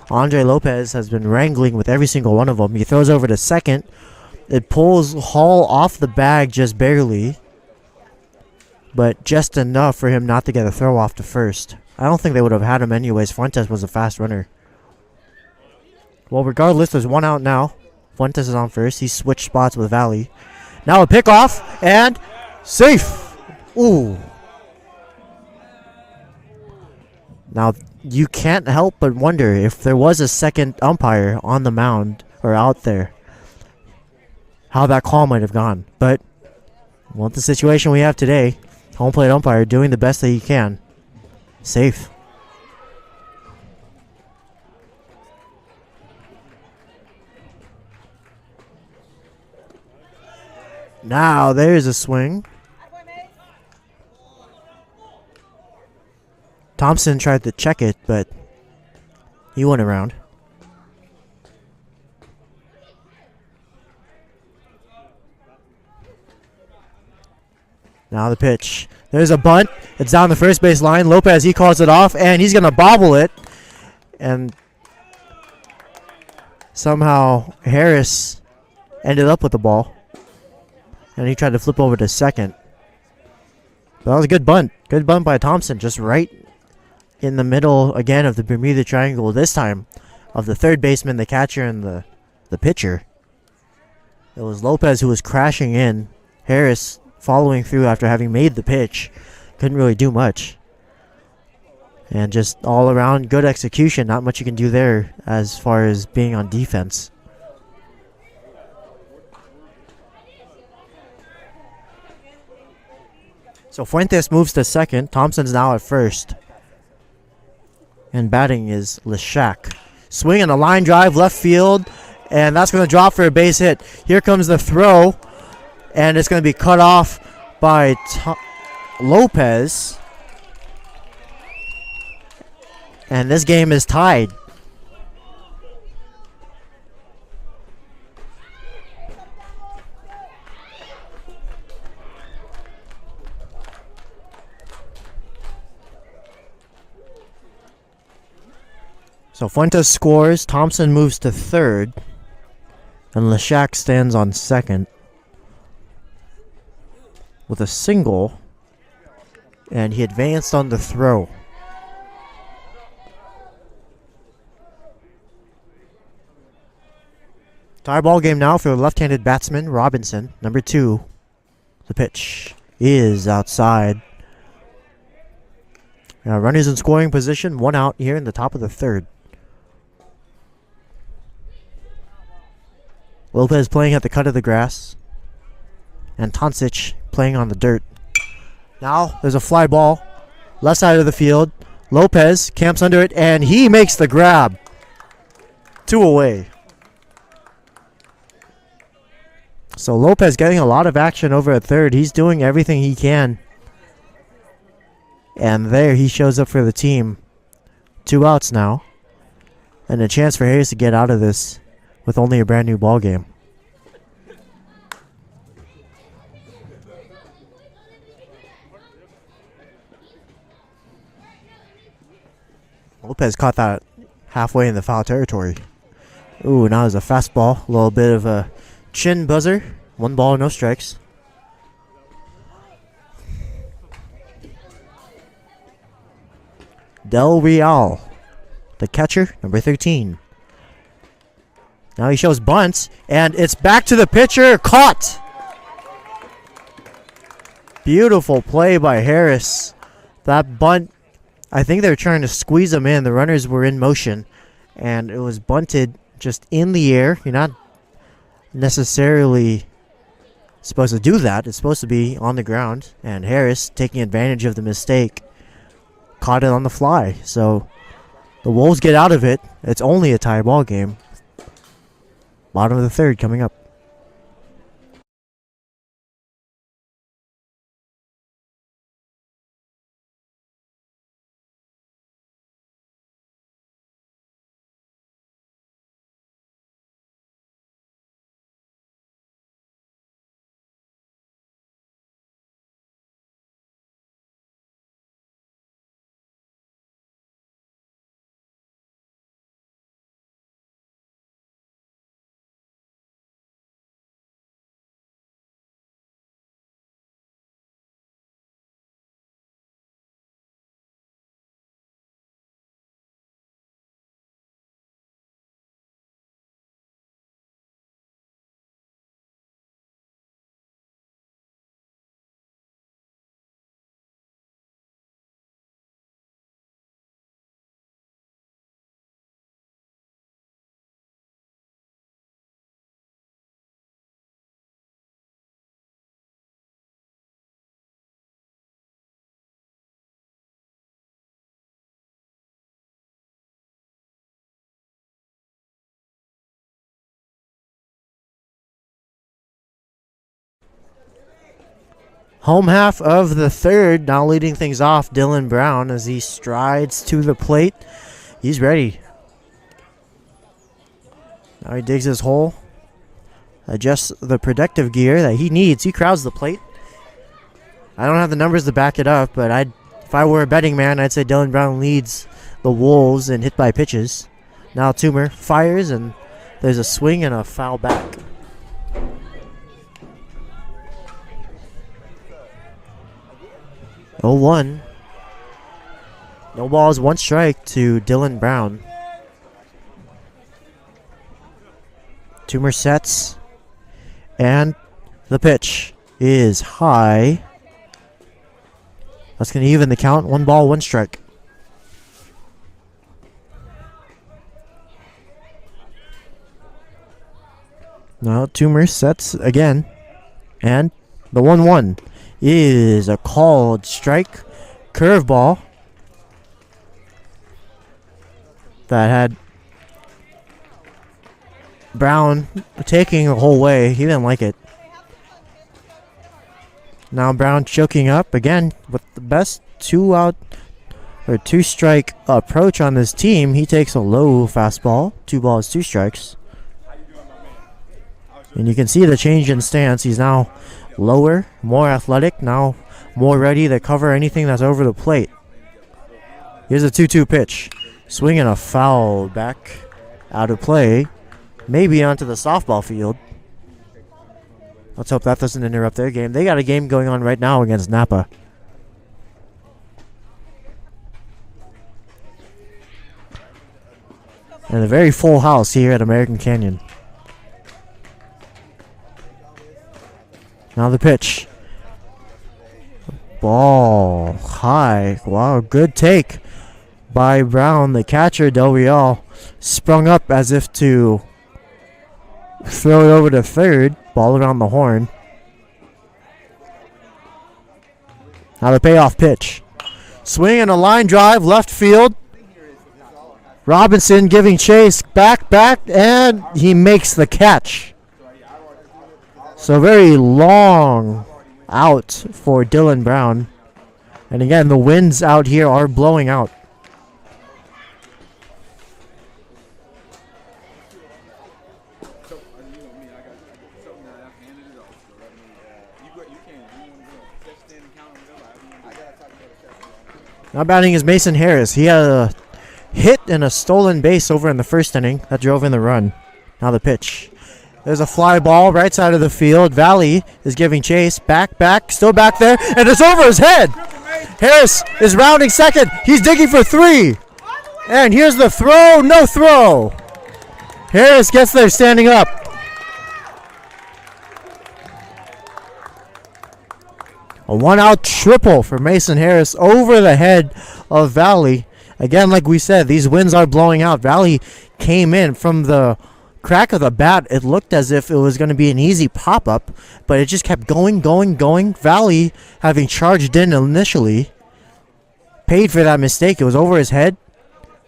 [SPEAKER 1] Andre Lopez has been wrangling with every single one of them. He throws over to second. It pulls Hall off the bag just barely, but just enough for him not to get a throw off to first. I don't think they would have had him anyways. Fuentes was a fast runner. Well, regardless, there's one out now. Fuentes is on first. He switched spots with Valley. Now a pickoff, and safe. Ooh. Now, you can't help but wonder if there was a second umpire on the mound or out there, how that call might have gone. But, well, the situation we have today, home plate umpire doing the best that he can. Safe. Now there's a swing. Thompson tried to check it, but he went around. Now the pitch. There's a bunt. It's down the first base line. Lopez, he calls it off, and he's going to bobble it. And somehow Harris ended up with the ball. And he tried to flip over to second. But that was a good bunt. Good bunt by Thompson. Just right in the middle, again, of the Bermuda Triangle. This time of the third baseman, the catcher, and the pitcher. It was Lopez who was crashing in. Harris following through after having made the pitch. Couldn't really do much. And just all around good execution. Not much you can do there as far as being on defense. So Fuentes moves to second. Thompson's now at first. And batting is Leshak. Swinging a line drive left field. And that's going to drop for a base hit. Here comes the throw. And it's going to be cut off by Lopez. And this game is tied. So Fuentes scores. Thompson moves to third. And Leshak stands on second with a single, and he advanced on the throw. Tie ball game now for the left-handed batsman, Robinson. Number 2. The pitch is outside. Now runners in scoring position, one out here in the top of the third. Lopez playing at the cut of the grass. And Toncic playing on the dirt. Now there's a fly ball. Left side of the field. Lopez camps under it, and he makes the grab. 2 away. So Lopez getting a lot of action over at third. He's doing everything he can. And there he shows up for the team. 2 outs now. And a chance for Harris to get out of this with only a brand new ball game. Lopez caught that halfway in the foul territory. Ooh, now there's a fastball. A little bit of a chin buzzer. 1 ball, no strikes. Del Real, the catcher, number 13. Now he shows bunts, and it's back to the pitcher. Caught! Beautiful play by Harris. That bunt, I think they were trying to squeeze him in. The runners were in motion, and it was bunted just in the air. You're not necessarily supposed to do that. It's supposed to be on the ground, and Harris, taking advantage of the mistake, caught it on the fly. So the Wolves get out of it. It's only a tie ball game. Bottom of the third coming up. Home half of the third, now leading things off, Dylan Brown as he strides to the plate. He's ready. Now he digs his hole, adjusts the protective gear that he needs. He crowds the plate. I don't have the numbers to back it up, but if I were a betting man, I'd say Dylan Brown leads the Wolves in hit by pitches. Now Toomer fires, and there's a swing and a foul back. Oh, 1. No balls, 1 strike to Dylan Brown. Toomer sets, and the pitch is high. That's going to even the count. 1 ball, 1 strike. Now Toomer sets again, and the 1-1 is a called strike. Curveball that had Brown taking the whole way. He didn't like it. Now Brown choking up again with the best 2 strike approach on this team. He takes a low fastball. 2 balls, 2 strikes. And you can see the change in stance. He's now lower, more athletic, now more ready to cover anything that's over the plate. Here's a 2-2 pitch. Swinging a foul back out of play. Maybe onto the softball field. Let's hope that doesn't interrupt their game. They got a game going on right now against Napa. And a very full house here at American Canyon. Now the pitch. Ball high. Wow, good take by Brown. The catcher, Del Real, sprung up as if to throw it over to third. Ball around the horn. Now the payoff pitch. Swing and a line drive, left field. Robinson giving chase, back, and he makes the catch. So very long out for Dylan Brown. And again, the winds out here are blowing out. Now batting is Mason Harris. He had a hit and a stolen base over in the first inning. That drove in the run. Now the pitch. There's a fly ball right side of the field. Valley is giving chase. Back, still back there. And it's over his head. Harris is rounding second. He's digging for 3. And here's the throw. No throw. Harris gets there standing up. A 1-out triple for Mason Harris over the head of Valley. Again, like we said, these winds are blowing out. Valley came in from the crack of the bat. It looked as if it was going to be an easy pop-up, but it just kept going. Valley, having charged in initially, paid for that mistake. It was over his head.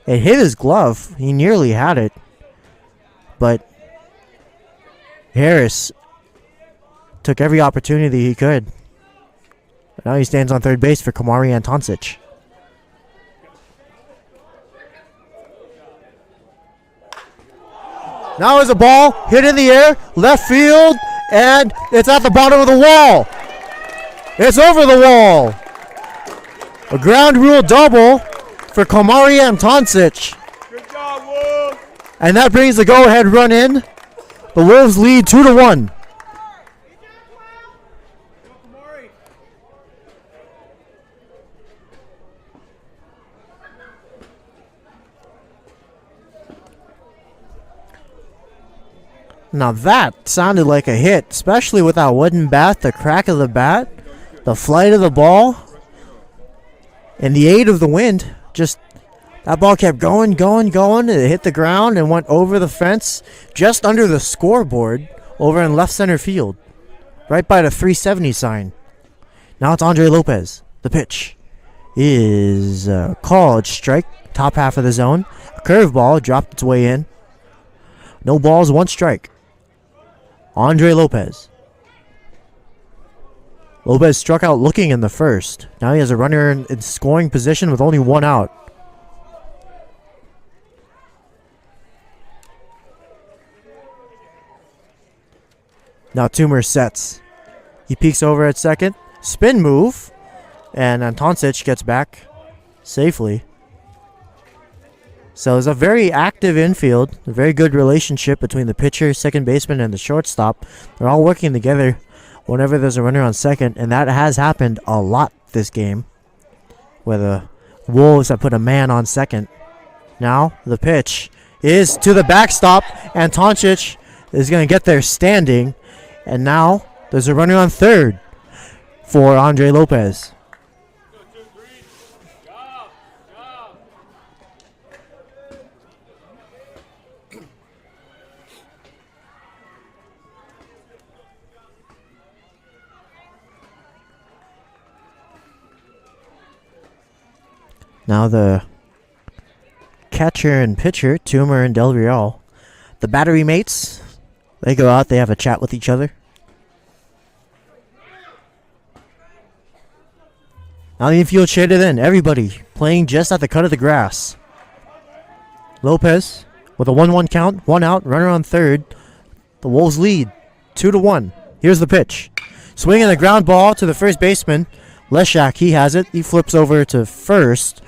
[SPEAKER 1] It hit his glove. He nearly had it. But Harris took every opportunity he could. Now he stands on third base for Kamari Antoncic. Now is a ball hit in the air, left field, and it's at the bottom of the wall. It's over the wall. A ground rule double for Kamari Antoncic.
[SPEAKER 2] Good job, Wolves.
[SPEAKER 1] And that brings the go-ahead run in. The Wolves lead 2-1. Now that sounded like a hit, especially with that wooden bat, the crack of the bat, the flight of the ball, and the aid of the wind. Just that ball kept going. It hit the ground and went over the fence, just under the scoreboard, over in left center field, right by the 370 sign. Now it's Andre Lopez. The pitch is called strike, top half of the zone. A curveball dropped its way in. No balls, 1 strike. Andre Lopez. Lopez struck out looking in the first. Now he has a runner in scoring position with only 1 out. Now Toomer sets. He peeks over at second. Spin move. And Antoncic gets back safely. So it's a very active infield, a very good relationship between the pitcher, second baseman, and the shortstop. They're all working together whenever there's a runner on second, and that has happened a lot this game, where the Wolves have put a man on second. Now the pitch is to the backstop. Antoncic is going to get there standing, and now there's a runner on third for Andre Lopez. Now the catcher and pitcher, Toomer and Del Real, the battery mates, they go out, they have a chat with each other. Now the infield shaded in, everybody playing just at the cut of the grass. Lopez with a 1-1 count, 1 out, runner on third. The Wolves lead 2-1. Here's the pitch. Swinging the ground ball to the first baseman. Leshak, he has it. He flips over to first.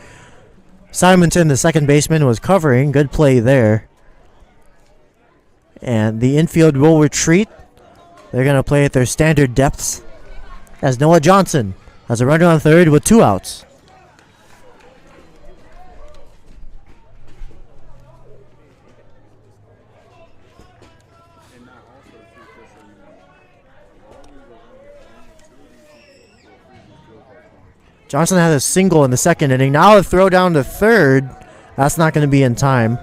[SPEAKER 1] Simonton, the second baseman, was covering. Good play there. And the infield will retreat. They're going to play at their standard depths as Noah Johnson has a runner on third with 2 outs. Johnson had a single in the second inning. Now a throw down to third. That's not going to be in time.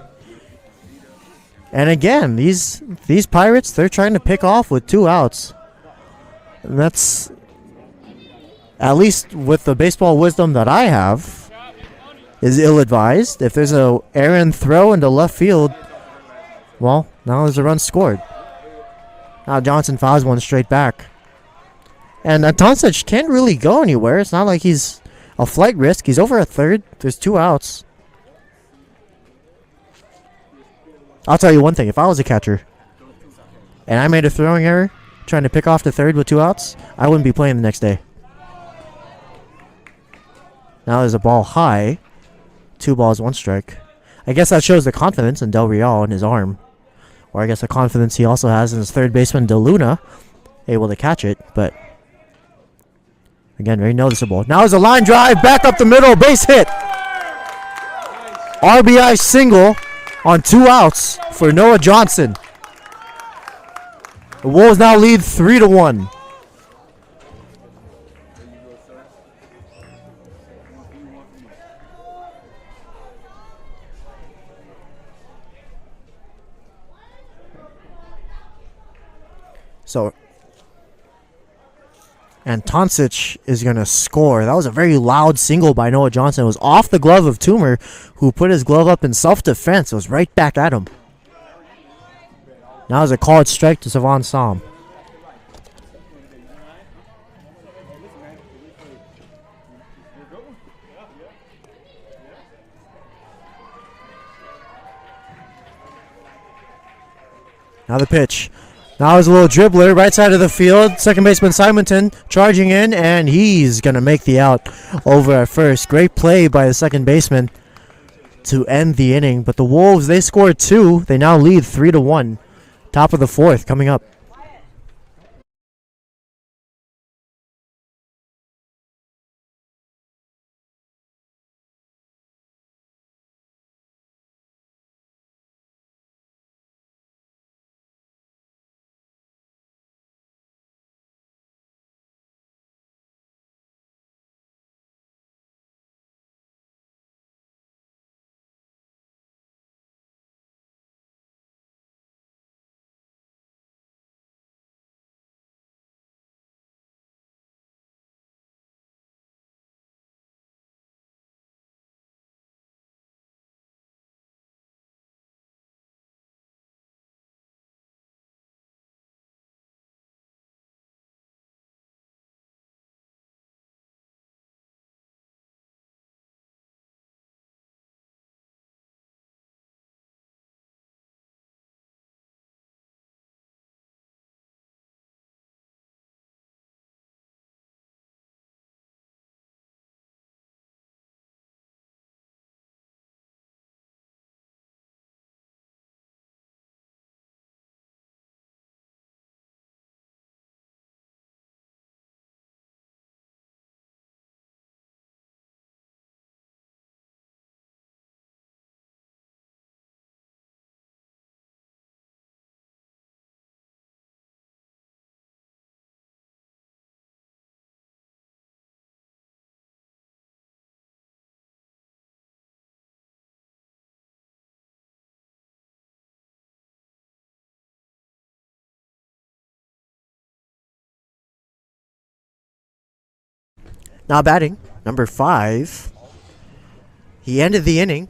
[SPEAKER 1] And again, these Pirates, they're trying to pick off with 2 outs. And that's, at least with the baseball wisdom that I have, is ill-advised. If there's a errant throw into left field, well, now there's a run scored. Now Johnson fouls one straight back. And Toncic can't really go anywhere. It's not like he's a flight risk. He's over at third. There's 2 outs. I'll tell you one thing. If I was a catcher and I made a throwing error trying to pick off the third with 2 outs, I wouldn't be playing the next day. Now there's a ball high. 2 balls, 1 strike. I guess that shows the confidence in Del Real in his arm. Or I guess the confidence he also has in his third baseman, De Luna, able to catch it. But again, very noticeable. Now there's a line drive back up the middle. Base hit. RBI single on 2 outs for Noah Johnson. The Wolves now lead 3-1. So, and Toncic is going to score. That was a very loud single by Noah Johnson. It was off the glove of Toomer, who put his glove up in self-defense. It was right back at him. Now there's a called strike to Savon Som. Now the pitch. Now there's a little dribbler right side of the field. Second baseman Simonton charging in, and he's going to make the out over at first. Great play by the second baseman to end the inning. But the Wolves, they scored 2. They now lead 3-1. Top of the 4th coming up. Now batting, number 5. He ended the inning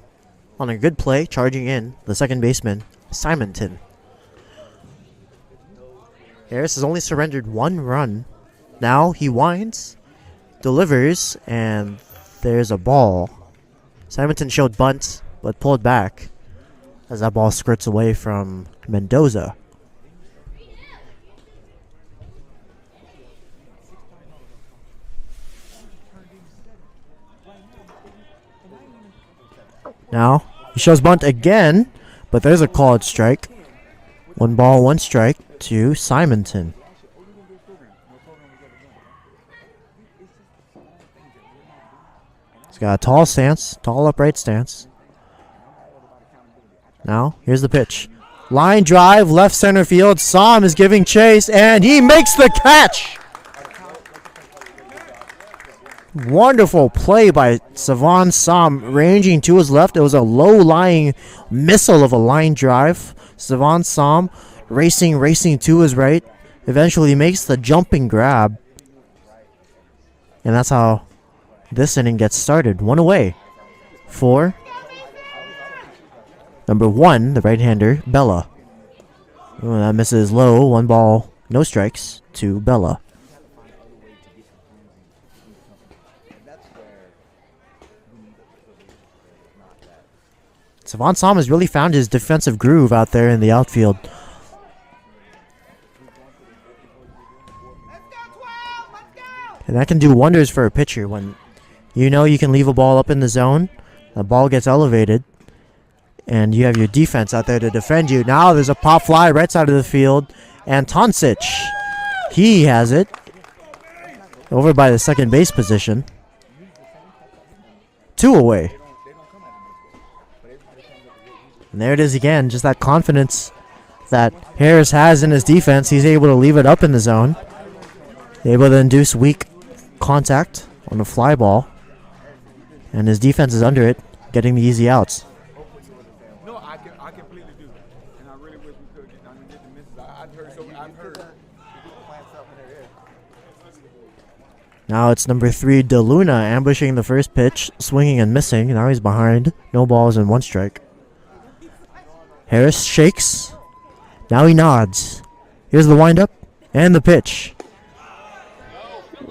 [SPEAKER 1] on a good play, charging in the second baseman, Simonton. Harris has only surrendered 1 run. Now he winds, delivers, and there's a ball. Simonton showed bunt, but pulled back as that ball skirts away from Mendoza. Now, he shows bunt again, but there's a called strike. 1 ball, 1 strike to Simonton. He's got a tall stance, tall upright stance. Now, here's the pitch. Line drive, left center field. Som is giving chase, and he makes the catch! Wonderful play by Savon Som, ranging to his left. It was a low-lying missile of a line drive. Savon Som racing to his right. Eventually makes the jumping grab. And that's how this inning gets started. 1 away for number 1, the right-hander, Bella. Oh, that misses low. 1 ball, no strikes to Bella. Savon Sam has really found his defensive groove out there in the outfield. And that can do wonders for a pitcher when you know you can leave a ball up in the zone. The ball gets elevated, and you have your defense out there to defend you. Now there's a pop fly right side of the field, and Toncic, he has it over by the second base position. 2 away. And there it is again, just that confidence that Harris has in his defense. He's able to leave it up in the zone, able to induce weak contact on a fly ball, and his defense is under it, getting the easy outs.
[SPEAKER 2] No, I completely do, and I really wish we could. I mean, get the misses. I've heard.
[SPEAKER 1] Now it's number 3, DeLuna, ambushing the first pitch, swinging and missing. Now he's behind. No balls and 1 strike. Harris shakes. Now he nods. Here's the windup and the pitch.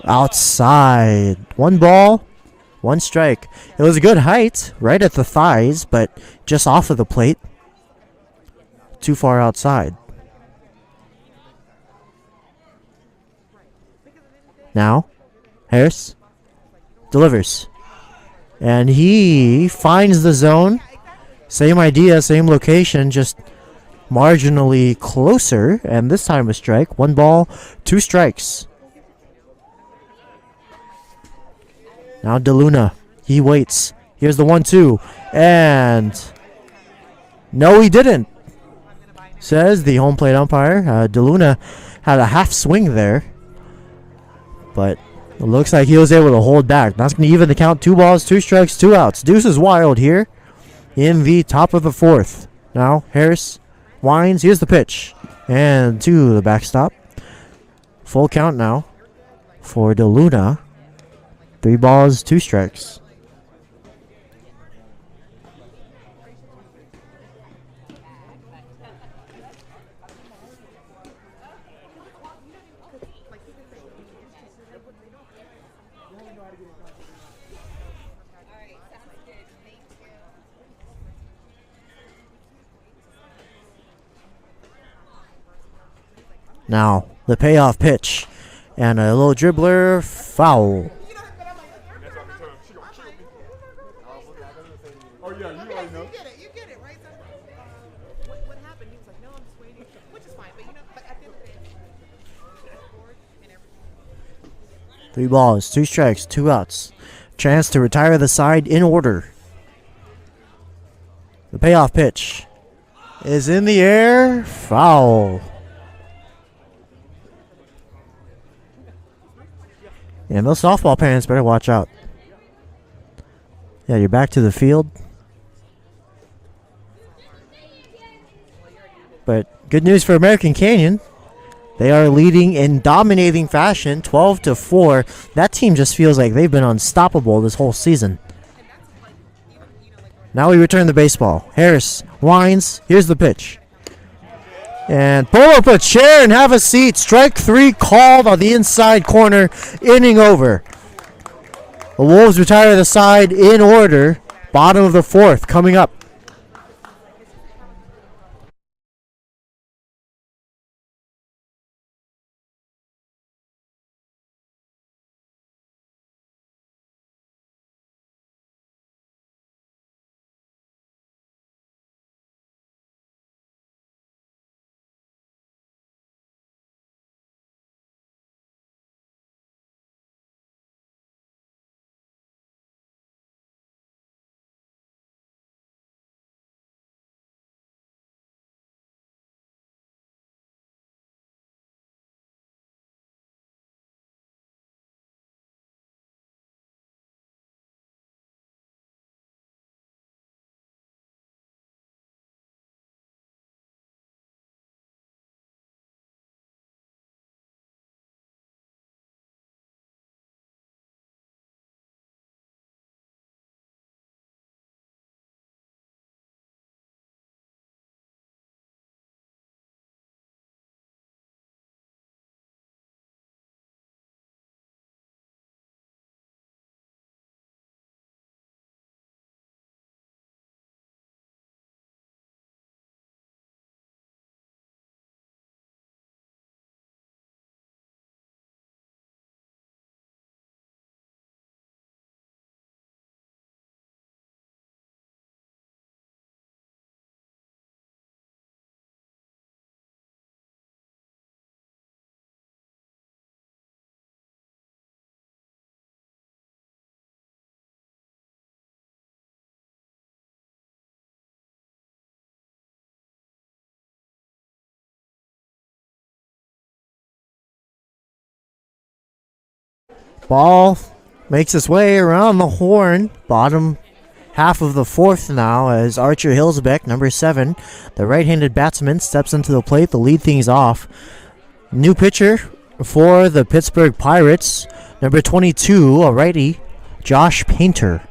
[SPEAKER 1] Outside. 1 ball, 1 strike. It was a good height, right at the thighs, but just off of the plate. Too far outside. Now, Harris delivers. And he finds the zone. Same idea, same location, just marginally closer. And this time a strike. 1 ball, 2 strikes. Now DeLuna, he waits. Here's the 1-2. And no, he didn't, says the home plate umpire. DeLuna had a half swing there, but it looks like he was able to hold back. That's going to even the count. 2 balls, 2 strikes, 2 outs. Deuce is wild here in the top of the 4th. Now Harris winds. Here's the pitch. And to the backstop. Full count now for DeLuna. 3 balls, 2 strikes. Now, the payoff pitch. And a little dribbler, foul.
[SPEAKER 2] Oh, yeah, you already know.
[SPEAKER 3] You get it, right? So, what happened? He was like, no, I'm just waiting, which is fine. But, but at the end of the day, and everything.
[SPEAKER 1] 3 balls, 2 strikes, 2 outs. Chance to retire the side in order. The payoff pitch is in the air, foul. And those softball parents better watch out. Yeah, you're back to the field. But good news for American Canyon. They are leading in dominating fashion, 12-4. That team just feels like they've been unstoppable this whole season. Now we return the baseball. Harris winds. Here's the pitch. And pull up a chair and have a seat. Strike 3 called on the inside corner. Inning over. The Wolves retire the side in order. Bottom of the 4th coming up. Ball makes its way around the horn. Bottom half of the fourth now as Archer Hilsbeck, number 7, the right-handed batsman, steps into the plate to lead things off. New pitcher for the Pittsburgh Pirates, number 22, a righty, Josh Painter.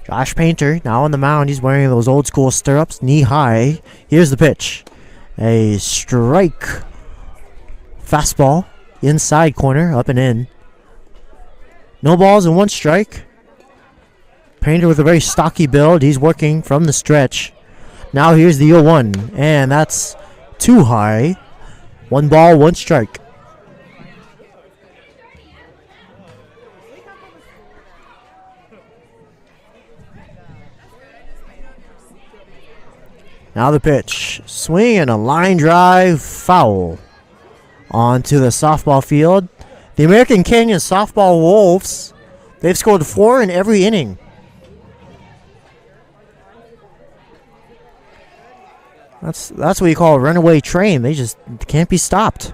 [SPEAKER 1] Josh Painter now on the mound. He's wearing those old school stirrups, knee high. Here's the pitch. A strike. Fastball. Inside corner, up and in. No balls and 1 strike. Painter with a very stocky build. He's working from the stretch. Now here's the 0-1. And that's too high. 1 ball, 1 strike. Now the pitch. Swing and a line drive foul onto the softball field. The American Canyon Softball Wolves, they've scored 4 in every inning. That's what you call a runaway train. They just can't be stopped.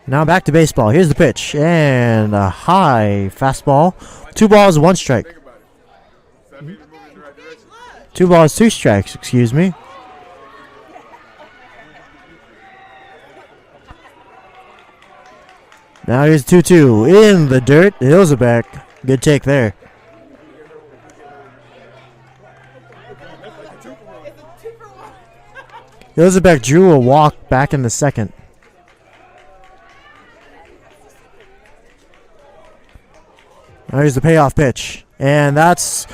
[SPEAKER 1] Now back to baseball. Here's the pitch. And a high fastball. 2 balls, 1 strike. 2 balls, 2 strikes, excuse me. Now here's 2-2 in the dirt. Hilsebeck. Good take there. Hilsebeck drew a walk back in the second. Now here's the payoff pitch. And that's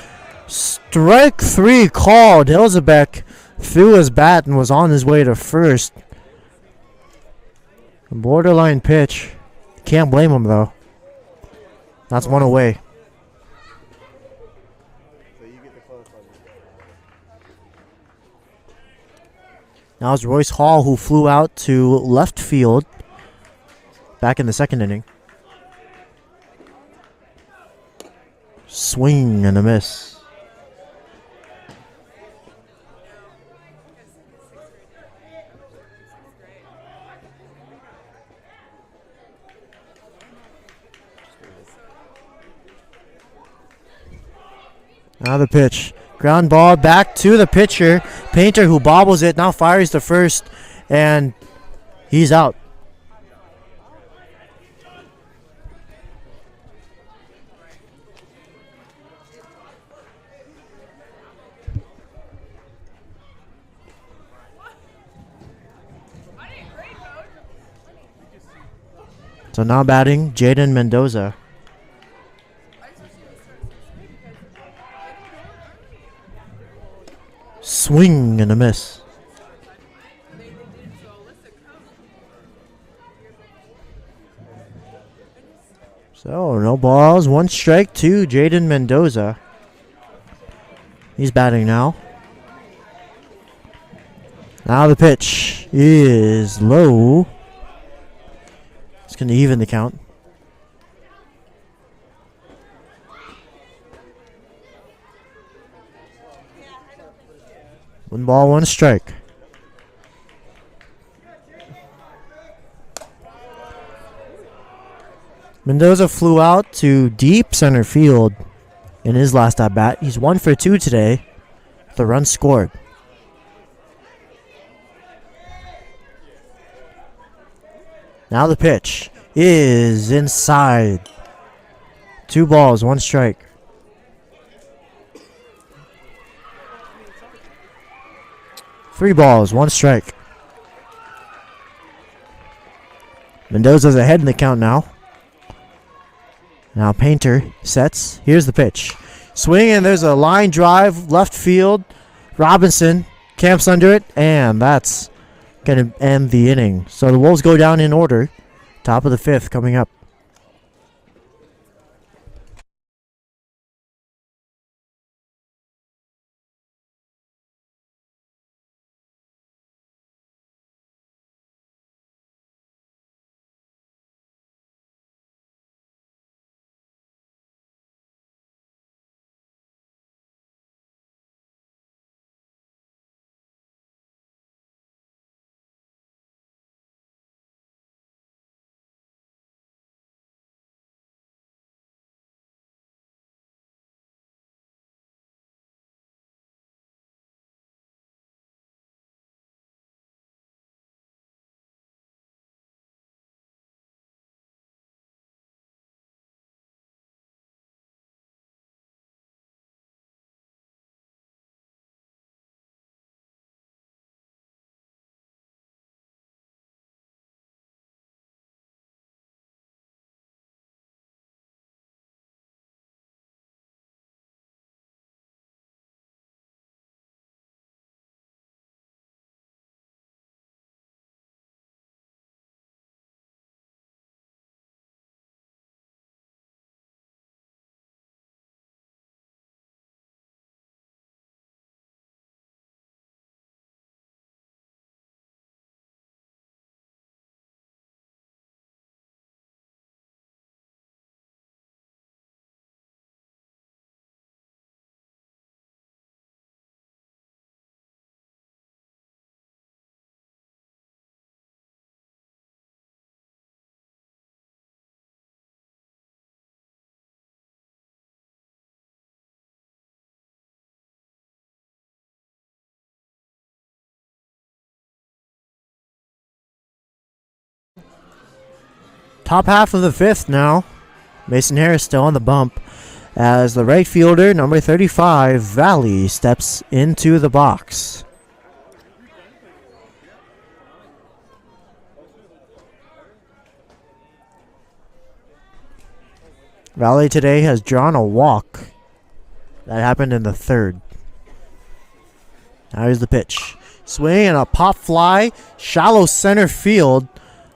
[SPEAKER 1] strike 3 called. Hilsebeck threw his bat and was on his way to first. A borderline pitch. Can't blame him though. That's 1 away. Now it's Royce Hall who flew out to left field back in the second inning. Swing and a miss. Now the pitch. Ground ball back to the pitcher. Painter, who bobbles it, now fires to first, and he's out. So now batting, Jaden Mendoza. Swing and a miss. So no balls, 1 strike to Jaden Mendoza. He's batting now. Now the pitch is low. It's going to even the count. One ball, 1 strike. Mendoza flew out to deep center field in his last at bat. He's 1 for 2 today. The run scored. Now the pitch is inside. 2 balls, 1 strike. Three balls, 1 strike. Mendoza's ahead in the count now. Now Painter sets. Here's the pitch. Swing, and there's a line drive left field. Robinson camps under it, and that's going to end the inning. So the Wolves go down in order. Top of the 5th coming up. Top half of the fifth now. Mason Harris still on the bump as the right fielder, number 35, Valley, steps into the box. Valley today has drawn a walk. That happened in the third. Now here's the pitch. Swing and a pop fly. Shallow center field.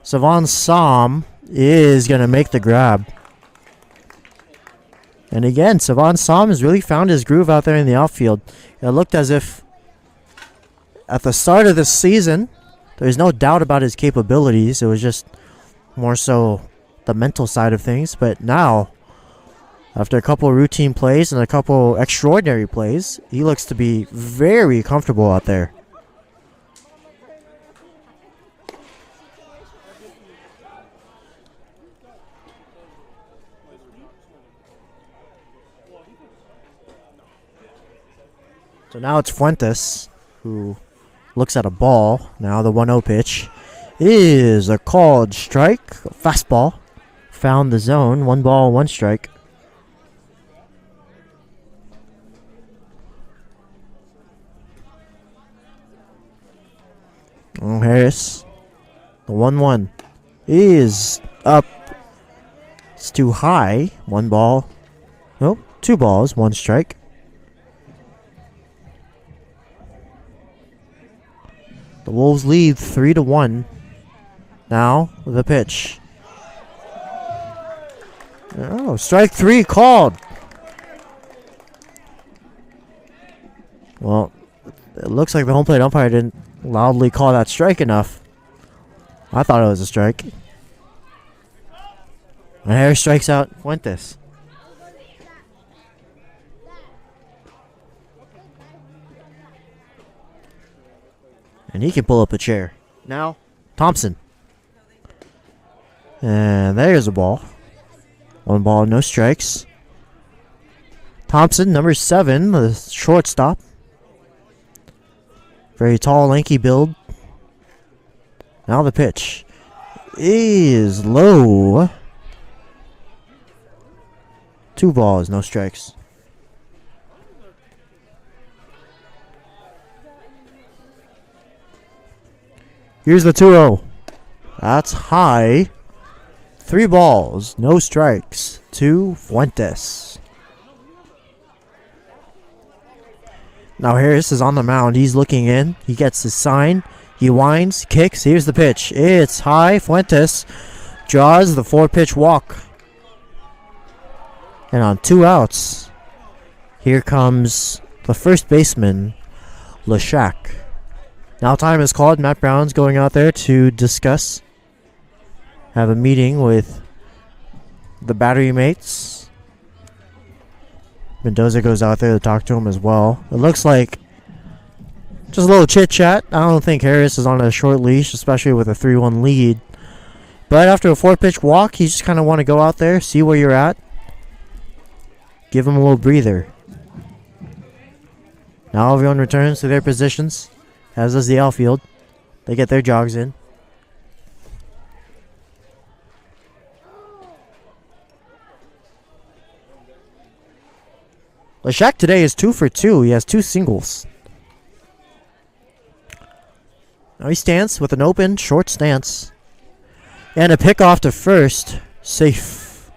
[SPEAKER 1] Savon Som is going to make the grab. And again, Savon Som has really found his groove out there in the outfield. It looked as if at the start of the season, there's no doubt about his capabilities. It was just more so the mental side of things. But now, after a couple of routine plays and a couple extraordinary plays, he looks to be very comfortable out there. So now it's Fuentes who looks at a ball. Now the 1-0 pitch is a called strike. Fastball. Found the zone. 1 ball, 1 strike. Oh, Harris. The 1-1 is up. It's too high. 1 ball. Nope. 2 balls, 1 strike. The Wolves lead 3-1. Now with a pitch. Oh, strike 3 called. Well, it looks like the home plate umpire didn't loudly call that strike enough. I thought it was a strike. And Harris strikes out Fuentes. And he can pull up a chair. Now, Thompson. And there's a ball. 1 ball, no strikes. Thompson, number 7, the shortstop. Very tall, lanky build. Now the pitch is low. 2 balls, no strikes. Here's the 2-0. That's high. 3 balls, no strikes to Fuentes. Now Harris is on the mound. He's looking in. He gets his sign. He winds, kicks. Here's the pitch. It's high. Fuentes draws the 4-pitch walk. And on 2 outs, here comes the first baseman, Leshak. Now time is called. Matt Brown's going out there to discuss, have a meeting with the battery mates. Mendoza goes out there to talk to him as well. It looks like just a little chit chat. I don't think Harris is on a short leash, especially with a 3-1 lead. But after a 4-pitch walk, you just kind of want to go out there, see where you're at, give him a little breather. Now everyone returns to their positions, as does the outfield. They get their jogs in. Leshak today is 2 for 2. He has 2 singles. Now he stands with an open, short stance. And a pickoff to first. Safe.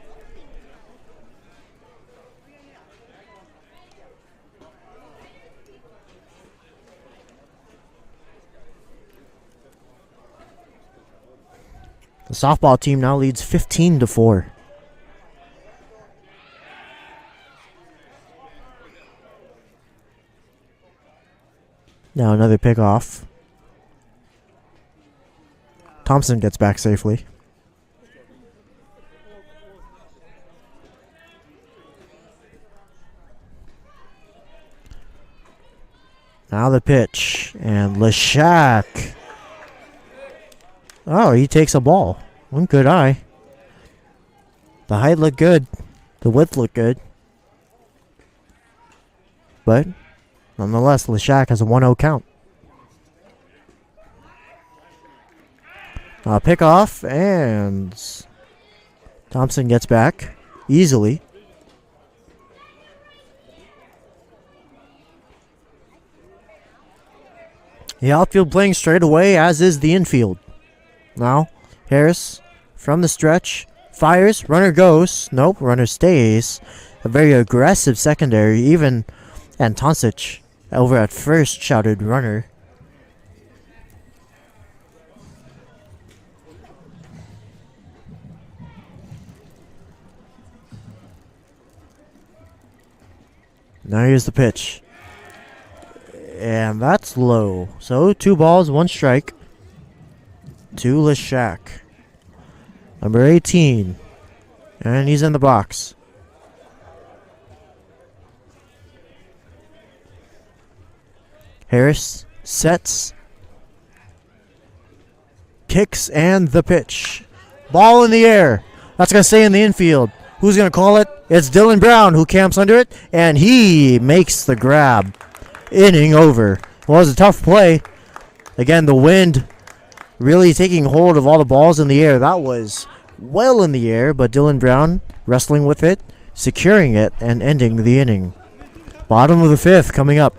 [SPEAKER 1] The softball team now leads 15-4. Now another pickoff. Thompson gets back safely. Now the pitch. And Leshak. Oh, he takes a ball. One good eye. The height looked good. The width looked good. But nonetheless, Leshak has a 1-0 count. Pick off and Thompson gets back easily. The outfield playing straight away, as is the infield. Now, Harris from the stretch fires. Runner goes. Nope, runner stays. A very aggressive secondary. Even Antoncic over at first shouted runner. Now here's the pitch. And that's low. So 2 balls, 1 strike to Leshak. Number 18. And he's in the box. Harris sets. Kicks and the pitch. Ball in the air. That's going to stay in the infield. Who's going to call it? It's Dylan Brown who camps under it, and he makes the grab. Inning over. Well, it was a tough play. Again, the wind really taking hold of all the balls in the air. That was well in the air, but Dylan Brown wrestling with it, securing it, and ending the inning. Bottom of the 5th coming up.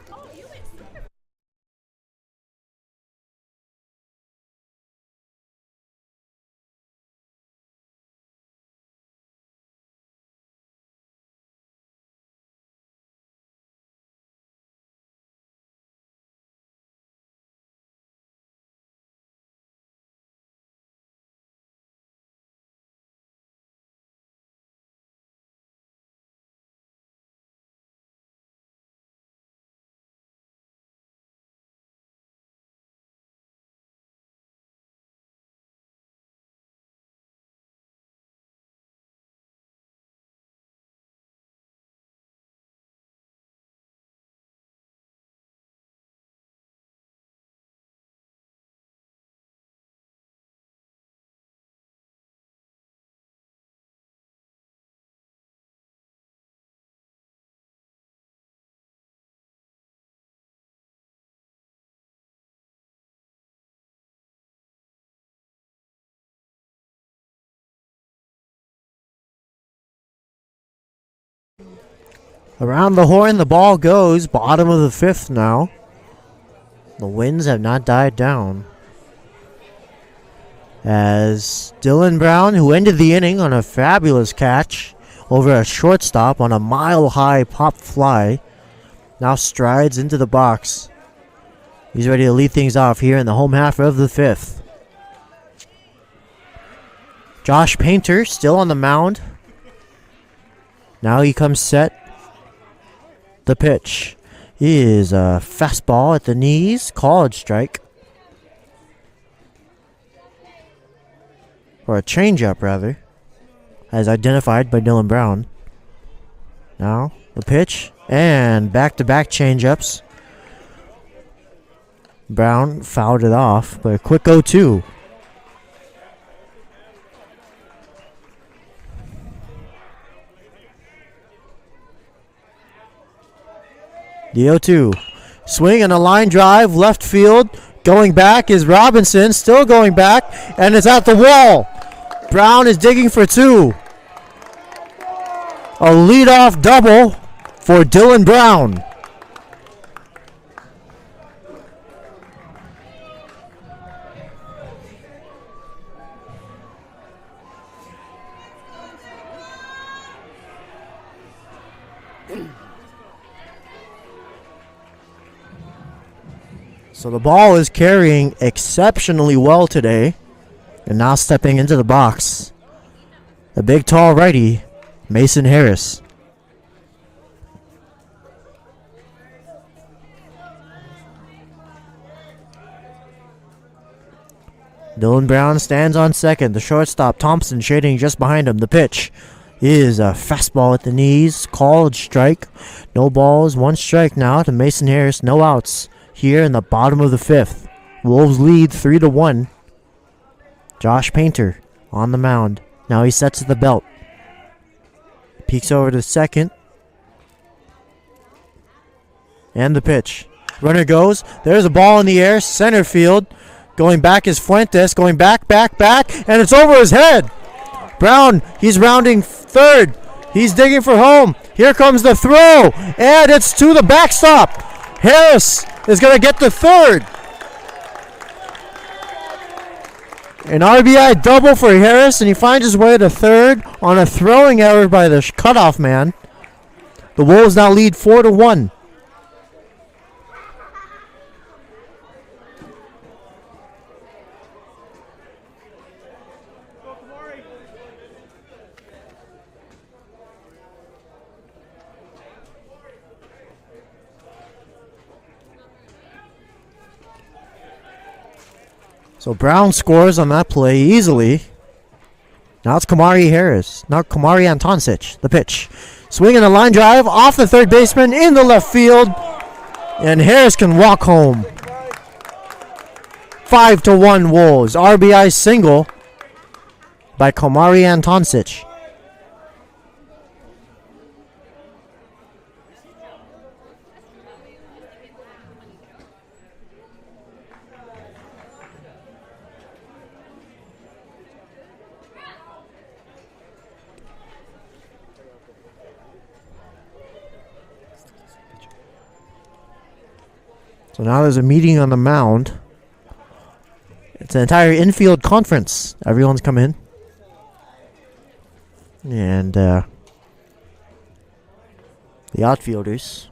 [SPEAKER 1] Around the horn, the ball goes. Bottom of the 5th now. The winds have not died down. As Dylan Brown, who ended the inning on a fabulous catch over a shortstop on a mile-high pop fly, now strides into the box. He's ready to lead things off here in the home half of the 5th. Josh Painter still on the mound. Now he comes set. The pitch is a fastball at the knees, called strike. Or a changeup, rather, as identified by Dylan Brown. Now, the pitch, and back-to-back changeups. Brown fouled it off, but a quick 0-2. The 0-2. Swing and a line drive, left field. Going back is Robinson, still going back, and it's at the wall. Brown is digging for 2. A leadoff double for Dylan Brown. So the ball is carrying exceptionally well today. And now stepping into the box, the big tall righty, Mason Harris. Dylan Brown stands on second. The shortstop, Thompson, shading just behind him. The pitch is a fastball at the knees, called strike. No balls, 1 strike now to Mason Harris. No outs here in the bottom of the 5th. Wolves lead 3-1. Josh Painter on the mound. Now he sets the belt. Peeks over to second. And the pitch. Runner goes. There's a ball in the air. Center field. Going back is Fuentes. Going back. And it's over his head. Brown, he's rounding third. He's digging for home. Here comes the throw, and it's to the backstop. Harris is going to get the third. An RBI double for Harris, and he finds his way to third on a throwing error by the cutoff man. The Wolves now lead 4-1. So Brown scores on that play easily. Now it's Kamari Harris. Now Kamari Antonsic. The pitch. Swinging a line drive off the third baseman in the left field. And Harris can walk home. 5-1 Wolves. RBI single by Kamari Antonsic. So now there's a meeting on the mound. It's an entire infield conference. Everyone's come in. And the outfielders,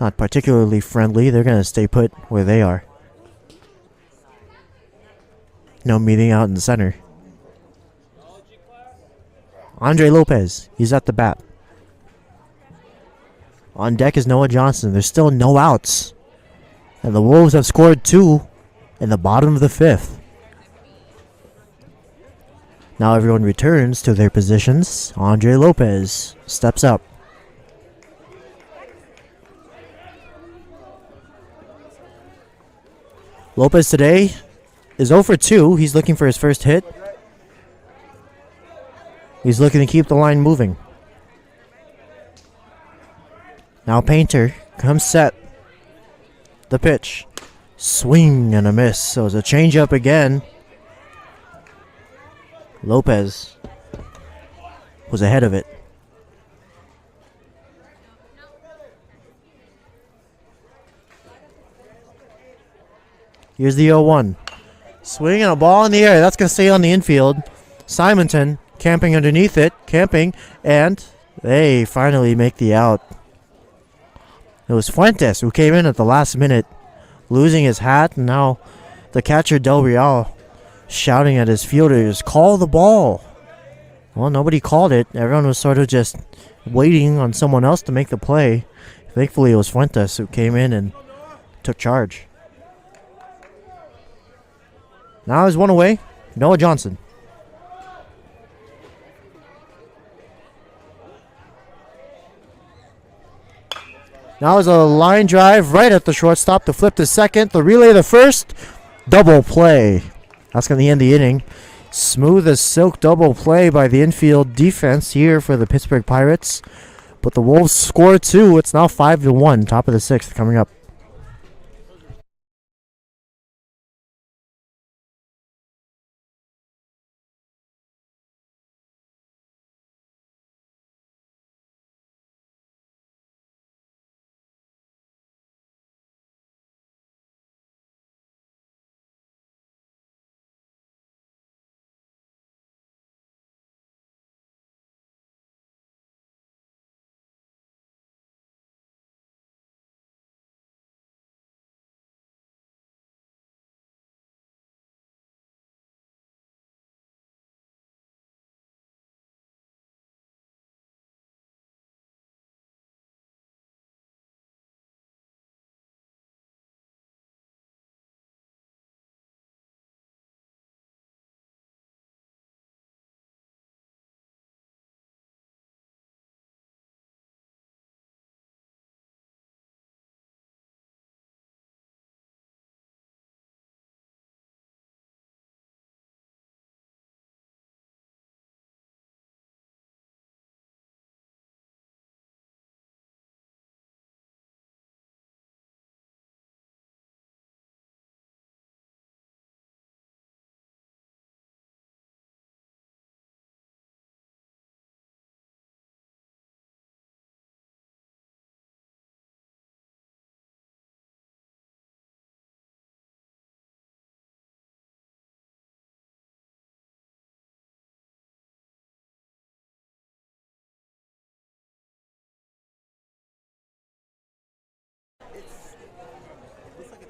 [SPEAKER 1] not particularly friendly. They're going to stay put where they are. No meeting out in the center. Andre Lopez, he's at the bat. On deck is Noah Johnson. There's still no outs. And the Wolves have scored 2 in the bottom of the 5th. Now everyone returns to their positions. Andre Lopez steps up. Lopez today is 0 for 2. He's looking for his first hit. He's looking to keep the line moving. Now Painter comes set. The pitch. Swing and a miss. So it's a changeup again. Lopez was ahead of it. Here's the 0-1. Swing and a ball in the air. That's going to stay on the infield. Simonton camping underneath it. Camping. And they finally make the out. It was Fuentes who came in at the last minute, losing his hat, and now the catcher Del Real shouting at his fielders, "Call the ball." Well, nobody called it. Everyone was sort of just waiting on someone else to make the play. Thankfully, it was Fuentes who came in and took charge. Now there's one away. Noah Johnson. Now there's a line drive right at the shortstop to flip to second. The relay to first. Double play. That's going to end the inning. Smooth as silk double play by the infield defense here for the Pittsburgh Pirates. But the Wolves score 2. It's now 5-1. Top of the 6th coming up.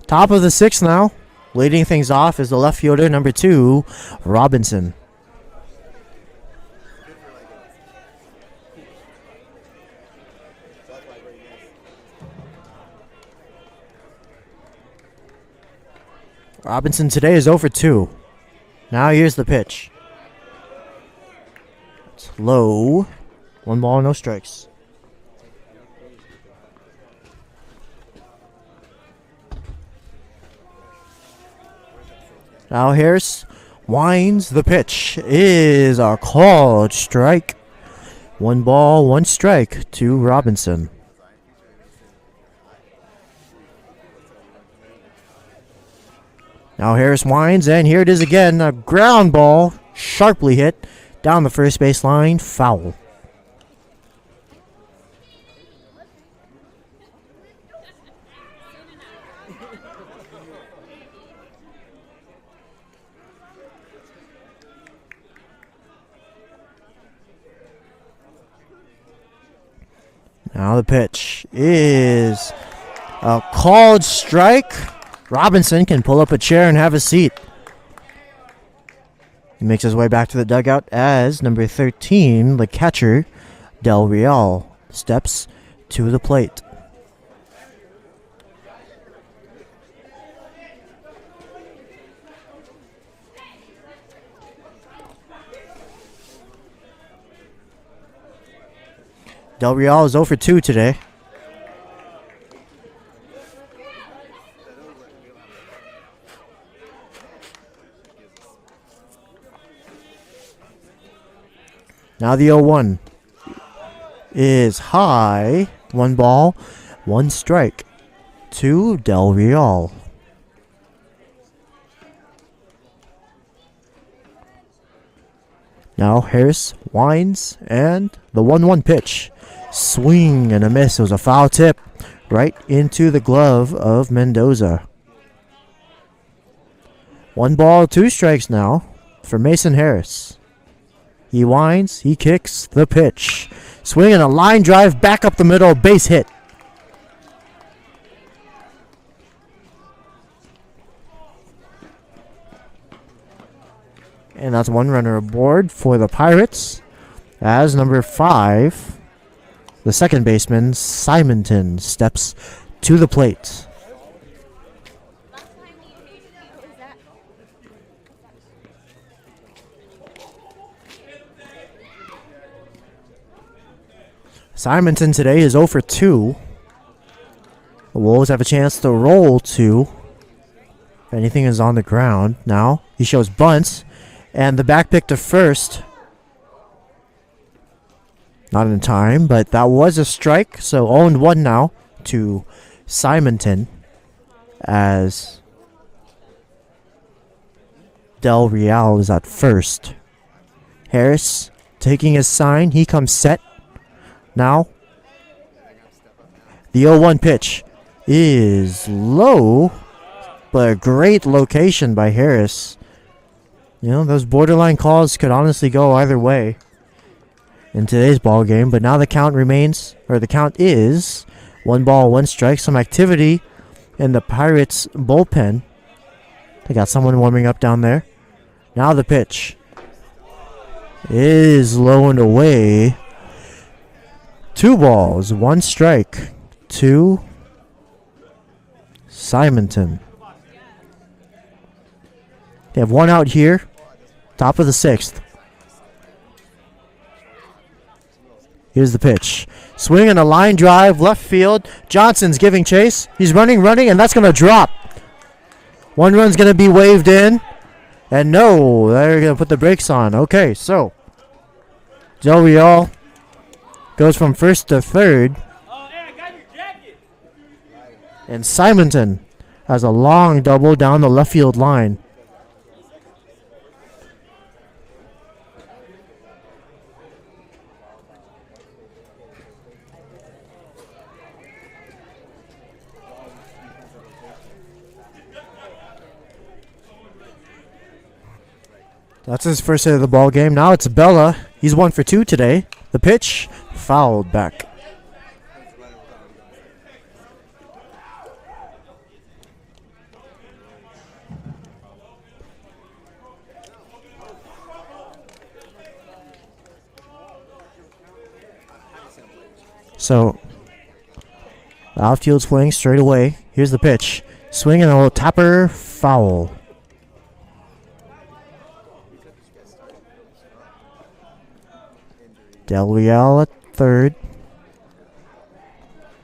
[SPEAKER 1] Top of the 6th now. Leading things off is the left fielder, number 2, Robinson. Robinson today is 0 for 2. Now here's the pitch. It's low. 1 ball, no strikes. Now Harris winds the pitch. Is a called strike. 1 ball, 1 strike to Robinson. Now Harris winds, and here it is again. A ground ball, sharply hit down the first base line, foul. Now the pitch is a called strike. Robinson can pull up a chair and have a seat. He makes his way back to the dugout as number 13, the catcher, Del Real, steps to the plate. Del Real is 0 for 2 today. Now the 0-1 is high. 1 ball, 1 strike to Del Real. Now Harris winds, and the 1-1 pitch. Swing and a miss. It was a foul tip right into the glove of Mendoza. 1 ball, 2 strikes now for Mason Harris. He winds, he kicks the pitch. Swing and a line drive back up the middle, base hit. And that's 1 runner aboard for the Pirates as number 5, the second baseman, Simonton, steps to the plate. Simonton today is 0 for 2. The Wolves have a chance to roll 2. If anything is on the ground. Now he shows bunts. And the back pick to first. Not in time, but that was a strike. So 0-1 now to Simonton as Del Real is at first. Harris taking his sign. He comes set. Now, the 0-1 pitch is low, but a great location by Harris. You know, those borderline calls could honestly go either way in today's ball game, but now the count is 1 ball, 1 strike. Some activity in the Pirates bullpen. They got someone warming up down there. Now the pitch is low and away. 2 balls, 1 strike to Simonton. They have 1 out here. Top of the 6th. Here's the pitch. Swing and a line drive, left field. Johnson's giving chase. He's running, and that's going to drop. 1 run's going to be waved in. And no, they're going to put the brakes on. Okay, so Del Real goes from first to third. And Simonton has a long double down the left field line. That's his first hit of the ball game. Now it's Bella. He's 1 for 2 today. The pitch fouled back. So, the outfield's playing straight away. Here's the pitch. Swing and a little tapper, foul. Del Real at third.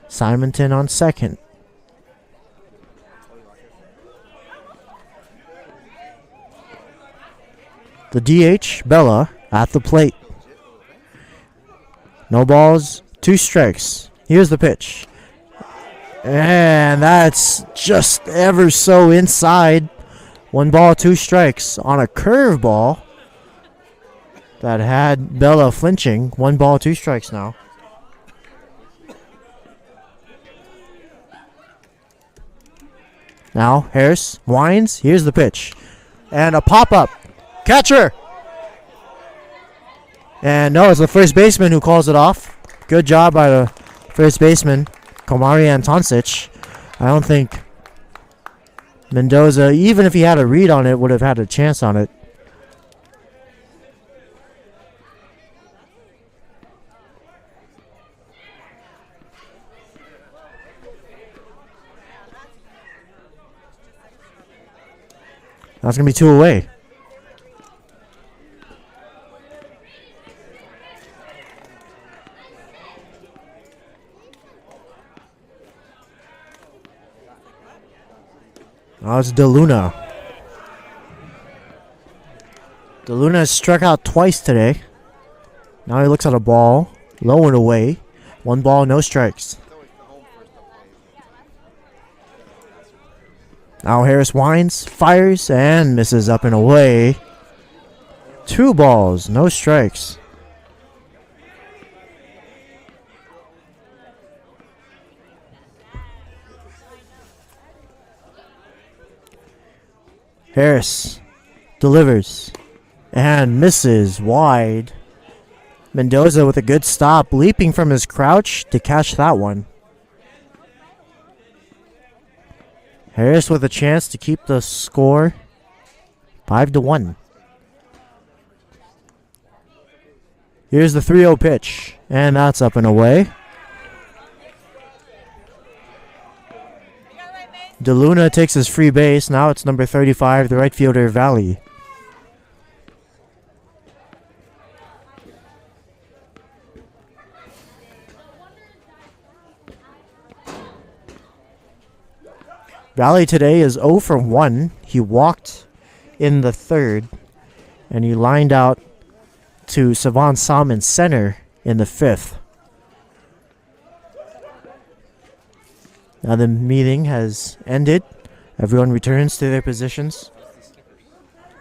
[SPEAKER 1] Simonton on second. The DH, Bella, at the plate. No balls, 2 strikes. Here's the pitch. And that's just ever so inside. 1 ball, 2 strikes on a curveball that had Bella flinching. 1 ball, 2 strikes now. Now, Harris winds. Here's the pitch. And a pop-up. Catcher! And no, it's the first baseman who calls it off. Good job by the first baseman, Komari Antoncic. I don't think Mendoza, even if he had a read on it, would have had a chance on it. That's going to be 2 away. Now it's DeLuna. DeLuna has struck out twice today. Now he looks at a ball. Low and away. 1 ball, no strikes. Now Harris winds, fires, and misses up and away. 2 balls, no strikes. Harris delivers and misses wide. Mendoza with a good stop, leaping from his crouch to catch that one. Harris with a chance to keep the score 5-1. Here's the 3-0 pitch, and that's up and away. DeLuna takes his free base. Now it's number 35, the right fielder, Valley. Valley today is 0 for 1. He walked in the 3rd, and he lined out to Savon Sam in center in the 5th. Now the meeting has ended. Everyone returns to their positions.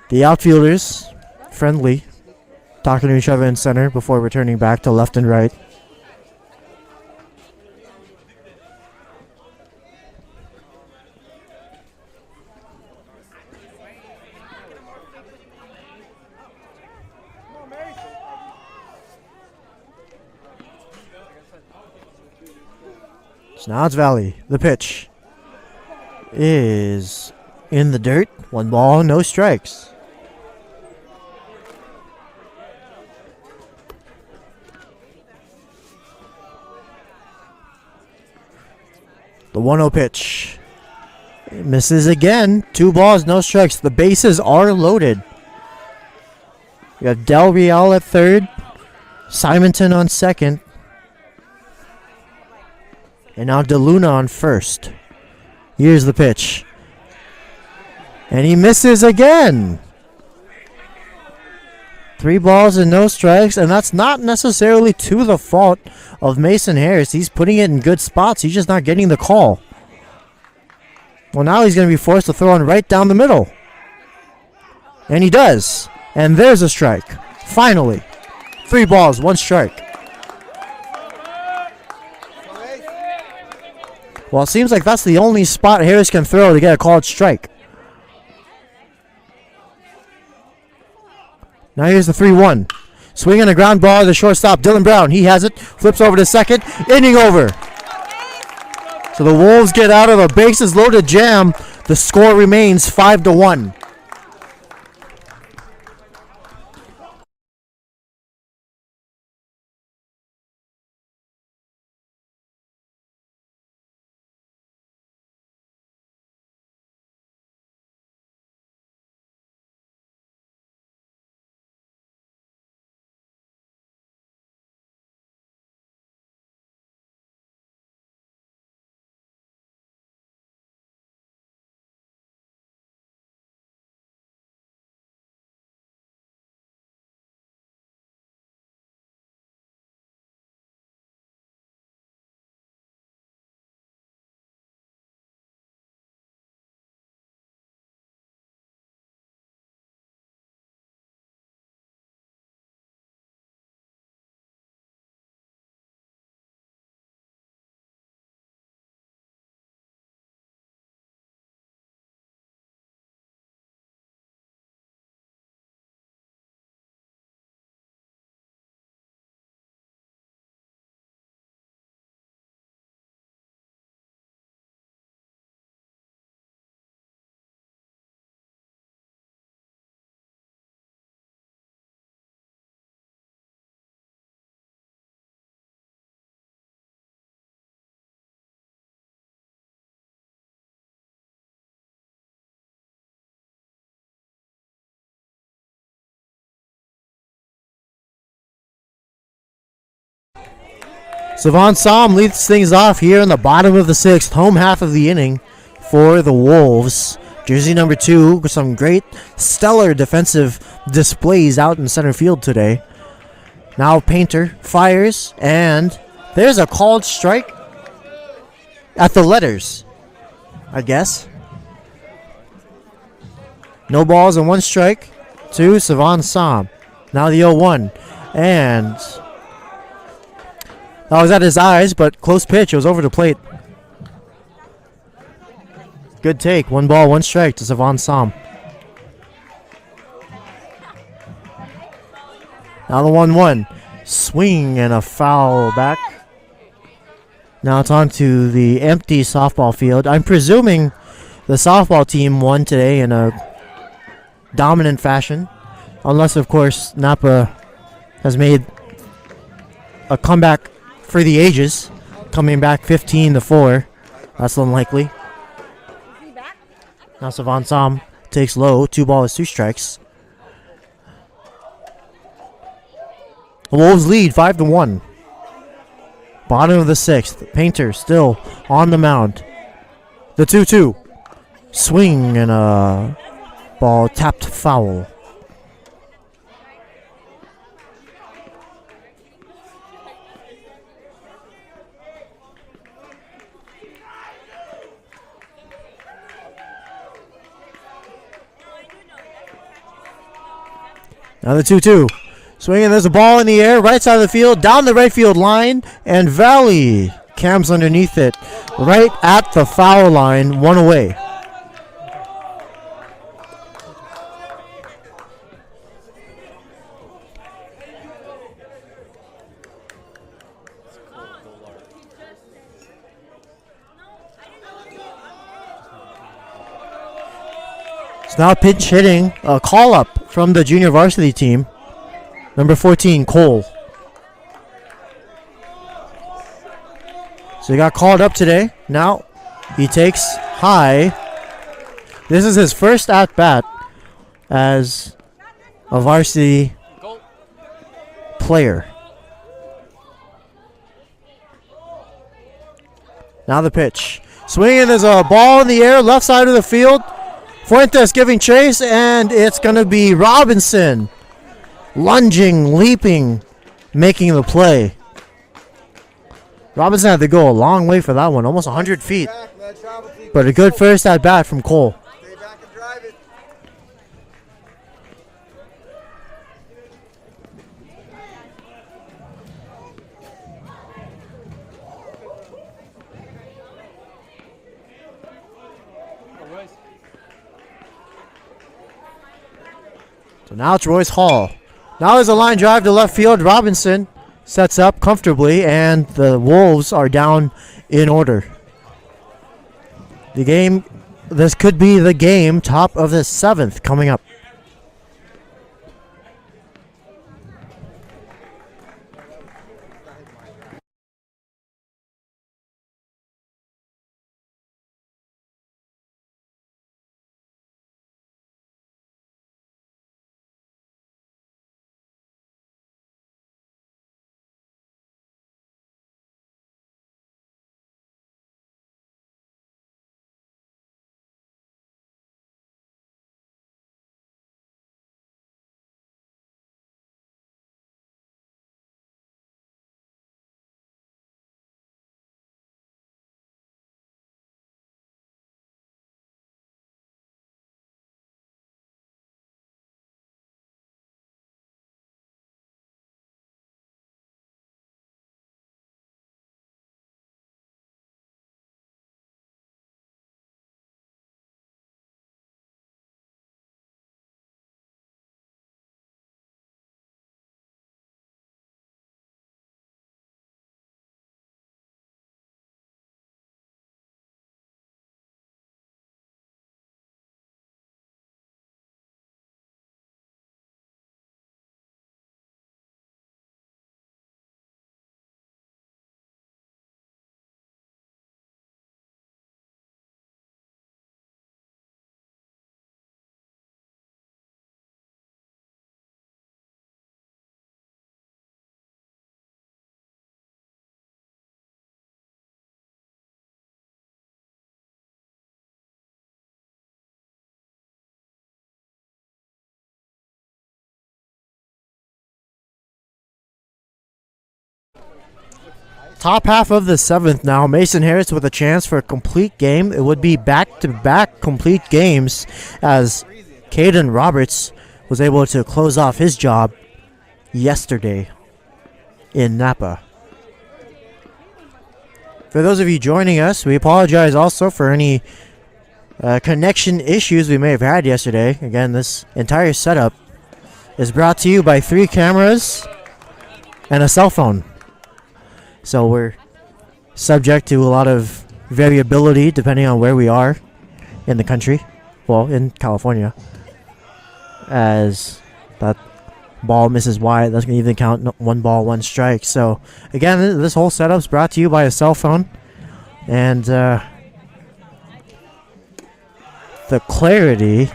[SPEAKER 1] The outfielders, friendly, talking to each other in center before returning back to left and right. So now it's Valley. The pitch is in the dirt. 1 ball, no strikes. The 1-0 pitch. It misses again. 2 balls, no strikes. The bases are loaded. We have Del Real at 3rd. Simonton on 2nd. And now DeLuna on 1st. Here's the pitch. And he misses again. 3 balls and no strikes. And that's not necessarily to the fault of Mason Harris. He's putting it in good spots. He's just not getting the call. Well, now he's going to be forced to throw one right down the middle. And he does. And there's a strike. Finally. 3 balls, 1 strike. Well, it seems like that's the only spot Harris can throw to get a called strike. Now here's the 3-1. Swinging a ground ball to the shortstop, Dylan Brown. He has it. Flips over to second. Inning over. So the Wolves get out of a bases loaded jam. The score remains 5-1. Savon Som leads things off here in the bottom of the 6th, home half of the inning for the Wolves. Jersey number 2 with some great stellar defensive displays out in center field today. Now Painter fires, and there's a called strike at the letters, I guess. No balls and 1 strike to Savon Som. Now the 0-1, and that was at his eyes, but close pitch. It was over the plate. Good take. 1 ball, 1 strike to Savon Som. Now the 1-1. Swing and a foul back. Now it's on to the empty softball field. I'm presuming the softball team won today in a dominant fashion. Unless, of course, Napa has made a comeback for the ages, coming back 15-4. That's unlikely. Now Savon Som takes low. 2 balls, 2 strikes. The Wolves lead 5-1. Bottom of the 6th. Painter still on the mound. The 2-2. Swing and a ball tapped foul. Now the 2-2. Swinging, there's a ball in the air, right side of the field, down the right field line, and Valley cams underneath it, right at the foul line, 1 away. It's now pinch hitting, a call up from the junior varsity team. Number 14, Cole. So he got called up today. Now he takes high. This is his first at-bat as a varsity player. Now the pitch. Swinging, there's a ball in the air, left side of the field. Fuentes giving chase, and it's going to be Robinson. Lunging, leaping, making the play. Robinson had to go a long way for that one, almost 100 feet. But a good first at bat from Cole.
[SPEAKER 2] Stay back and drive it.
[SPEAKER 1] So now it's Royce Hall. Now there's a line drive to left field. Robinson sets up comfortably, and the Wolves are down in order. This could be the game, top of the 7th coming up. top half of the 7th now. Mason Harris with a chance for a complete game. It would be back-to-back complete games as Caden Roberts was able to close off his job yesterday in Napa. For those of you joining us, we apologize also for any connection issues we may have had yesterday. Again, this entire setup is brought to you by 3 cameras and a cell phone. So we're subject to a lot of variability depending on where we are in the country. Well, in California. As that ball misses wide, that's going to even count 1 ball, 1 strike. So again, this whole setup is brought to you by a cell phone. And the clarity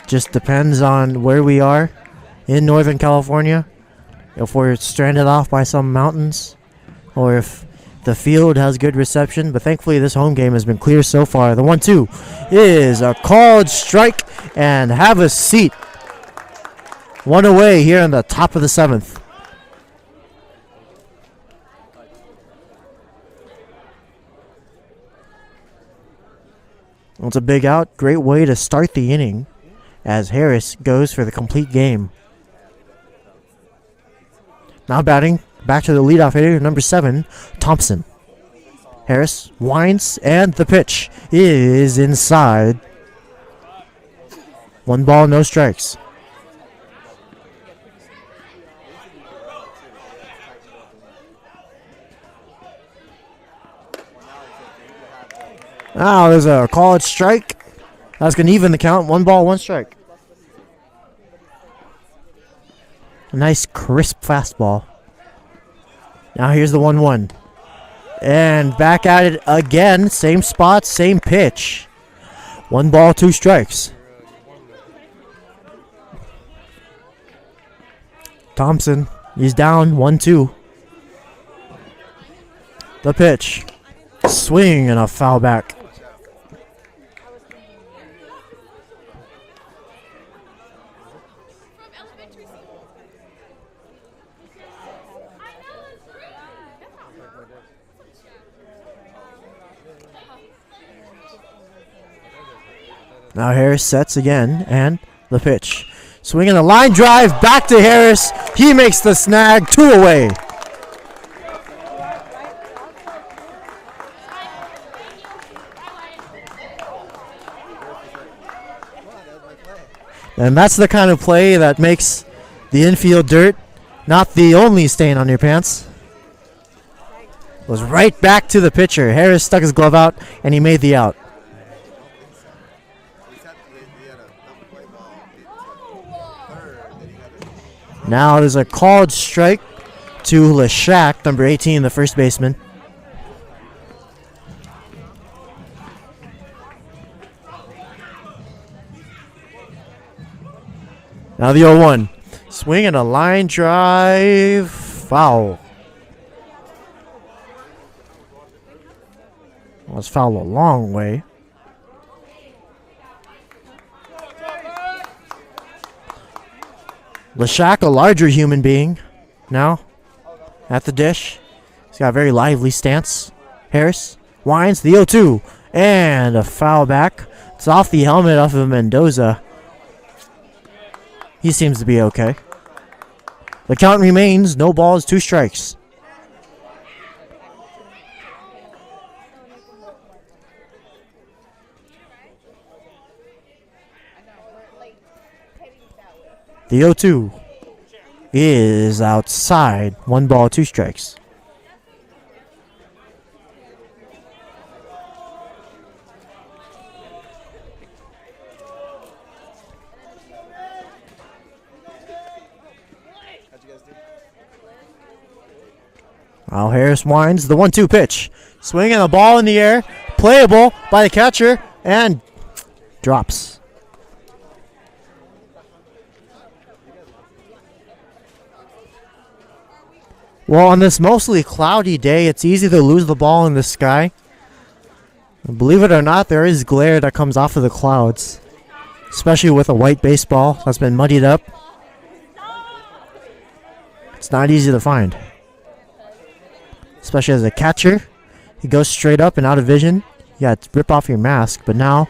[SPEAKER 1] just depends on where we are in Northern California. If we're stranded off by some mountains, or if the field has good reception. But thankfully, this home game has been clear so far. The 1-2 is a called strike, and have a seat. 1 away here in the top of the 7th. It's a big out. Great way to start the inning as Harris goes for the complete game. Now batting back to the leadoff hitter, number 7, Thompson. Harris winds, and the pitch is inside. 1 ball, no strikes. Now there's a called strike. That's going to even the count. 1 ball, 1 strike. A nice crisp fastball. Now here's the 1-1. And back at it again. Same spot, same pitch. 1 ball, 2 strikes. Thompson, he's down 1-2. The pitch. Swing and a foul back. Now Harris sets again, and the pitch. Swinging a line drive back to Harris. He makes the snag, 2 away. And that's the kind of play that makes the infield dirt not the only stain on your pants. It was right back to the pitcher. Harris stuck his glove out, and he made the out. Now there's a called strike to Leshak, number 18, the first baseman. Now the 0-1. Swing and a line drive. Foul. Well, it's foul a long way. Leshak, a larger human being, now at the dish. He's got a very lively stance. Harris winds the 0-2 and a foul back. It's off the helmet off of Mendoza. He seems to be okay. The count remains no balls, 2 strikes. The 0-2 is outside. 1 ball, 2 strikes. Now Harris winds the 1-2 pitch. Swinging the ball in the air. Playable by the catcher and drops. Well, on this mostly cloudy day, it's easy to lose the ball in the sky. Believe it or not, there is glare that comes off of the clouds, especially with a white baseball that's been muddied up. It's not easy to find. especially as a catcher. He goes straight up and out of vision. You got to rip off your mask. But now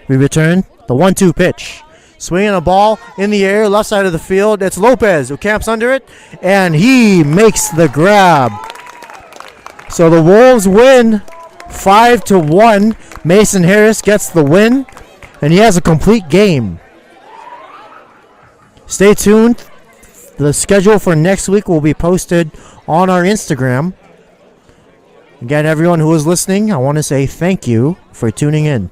[SPEAKER 1] we return the 1-2 pitch. Swinging a ball in the air, left side of the field. It's Lopez who camps under it, and he makes the grab. So the Wolves win 5-1. Mason Harris gets the win, and he has a complete game. Stay tuned. The schedule for next week will be posted on our Instagram. Again, everyone who is listening, I want to say thank you for tuning in.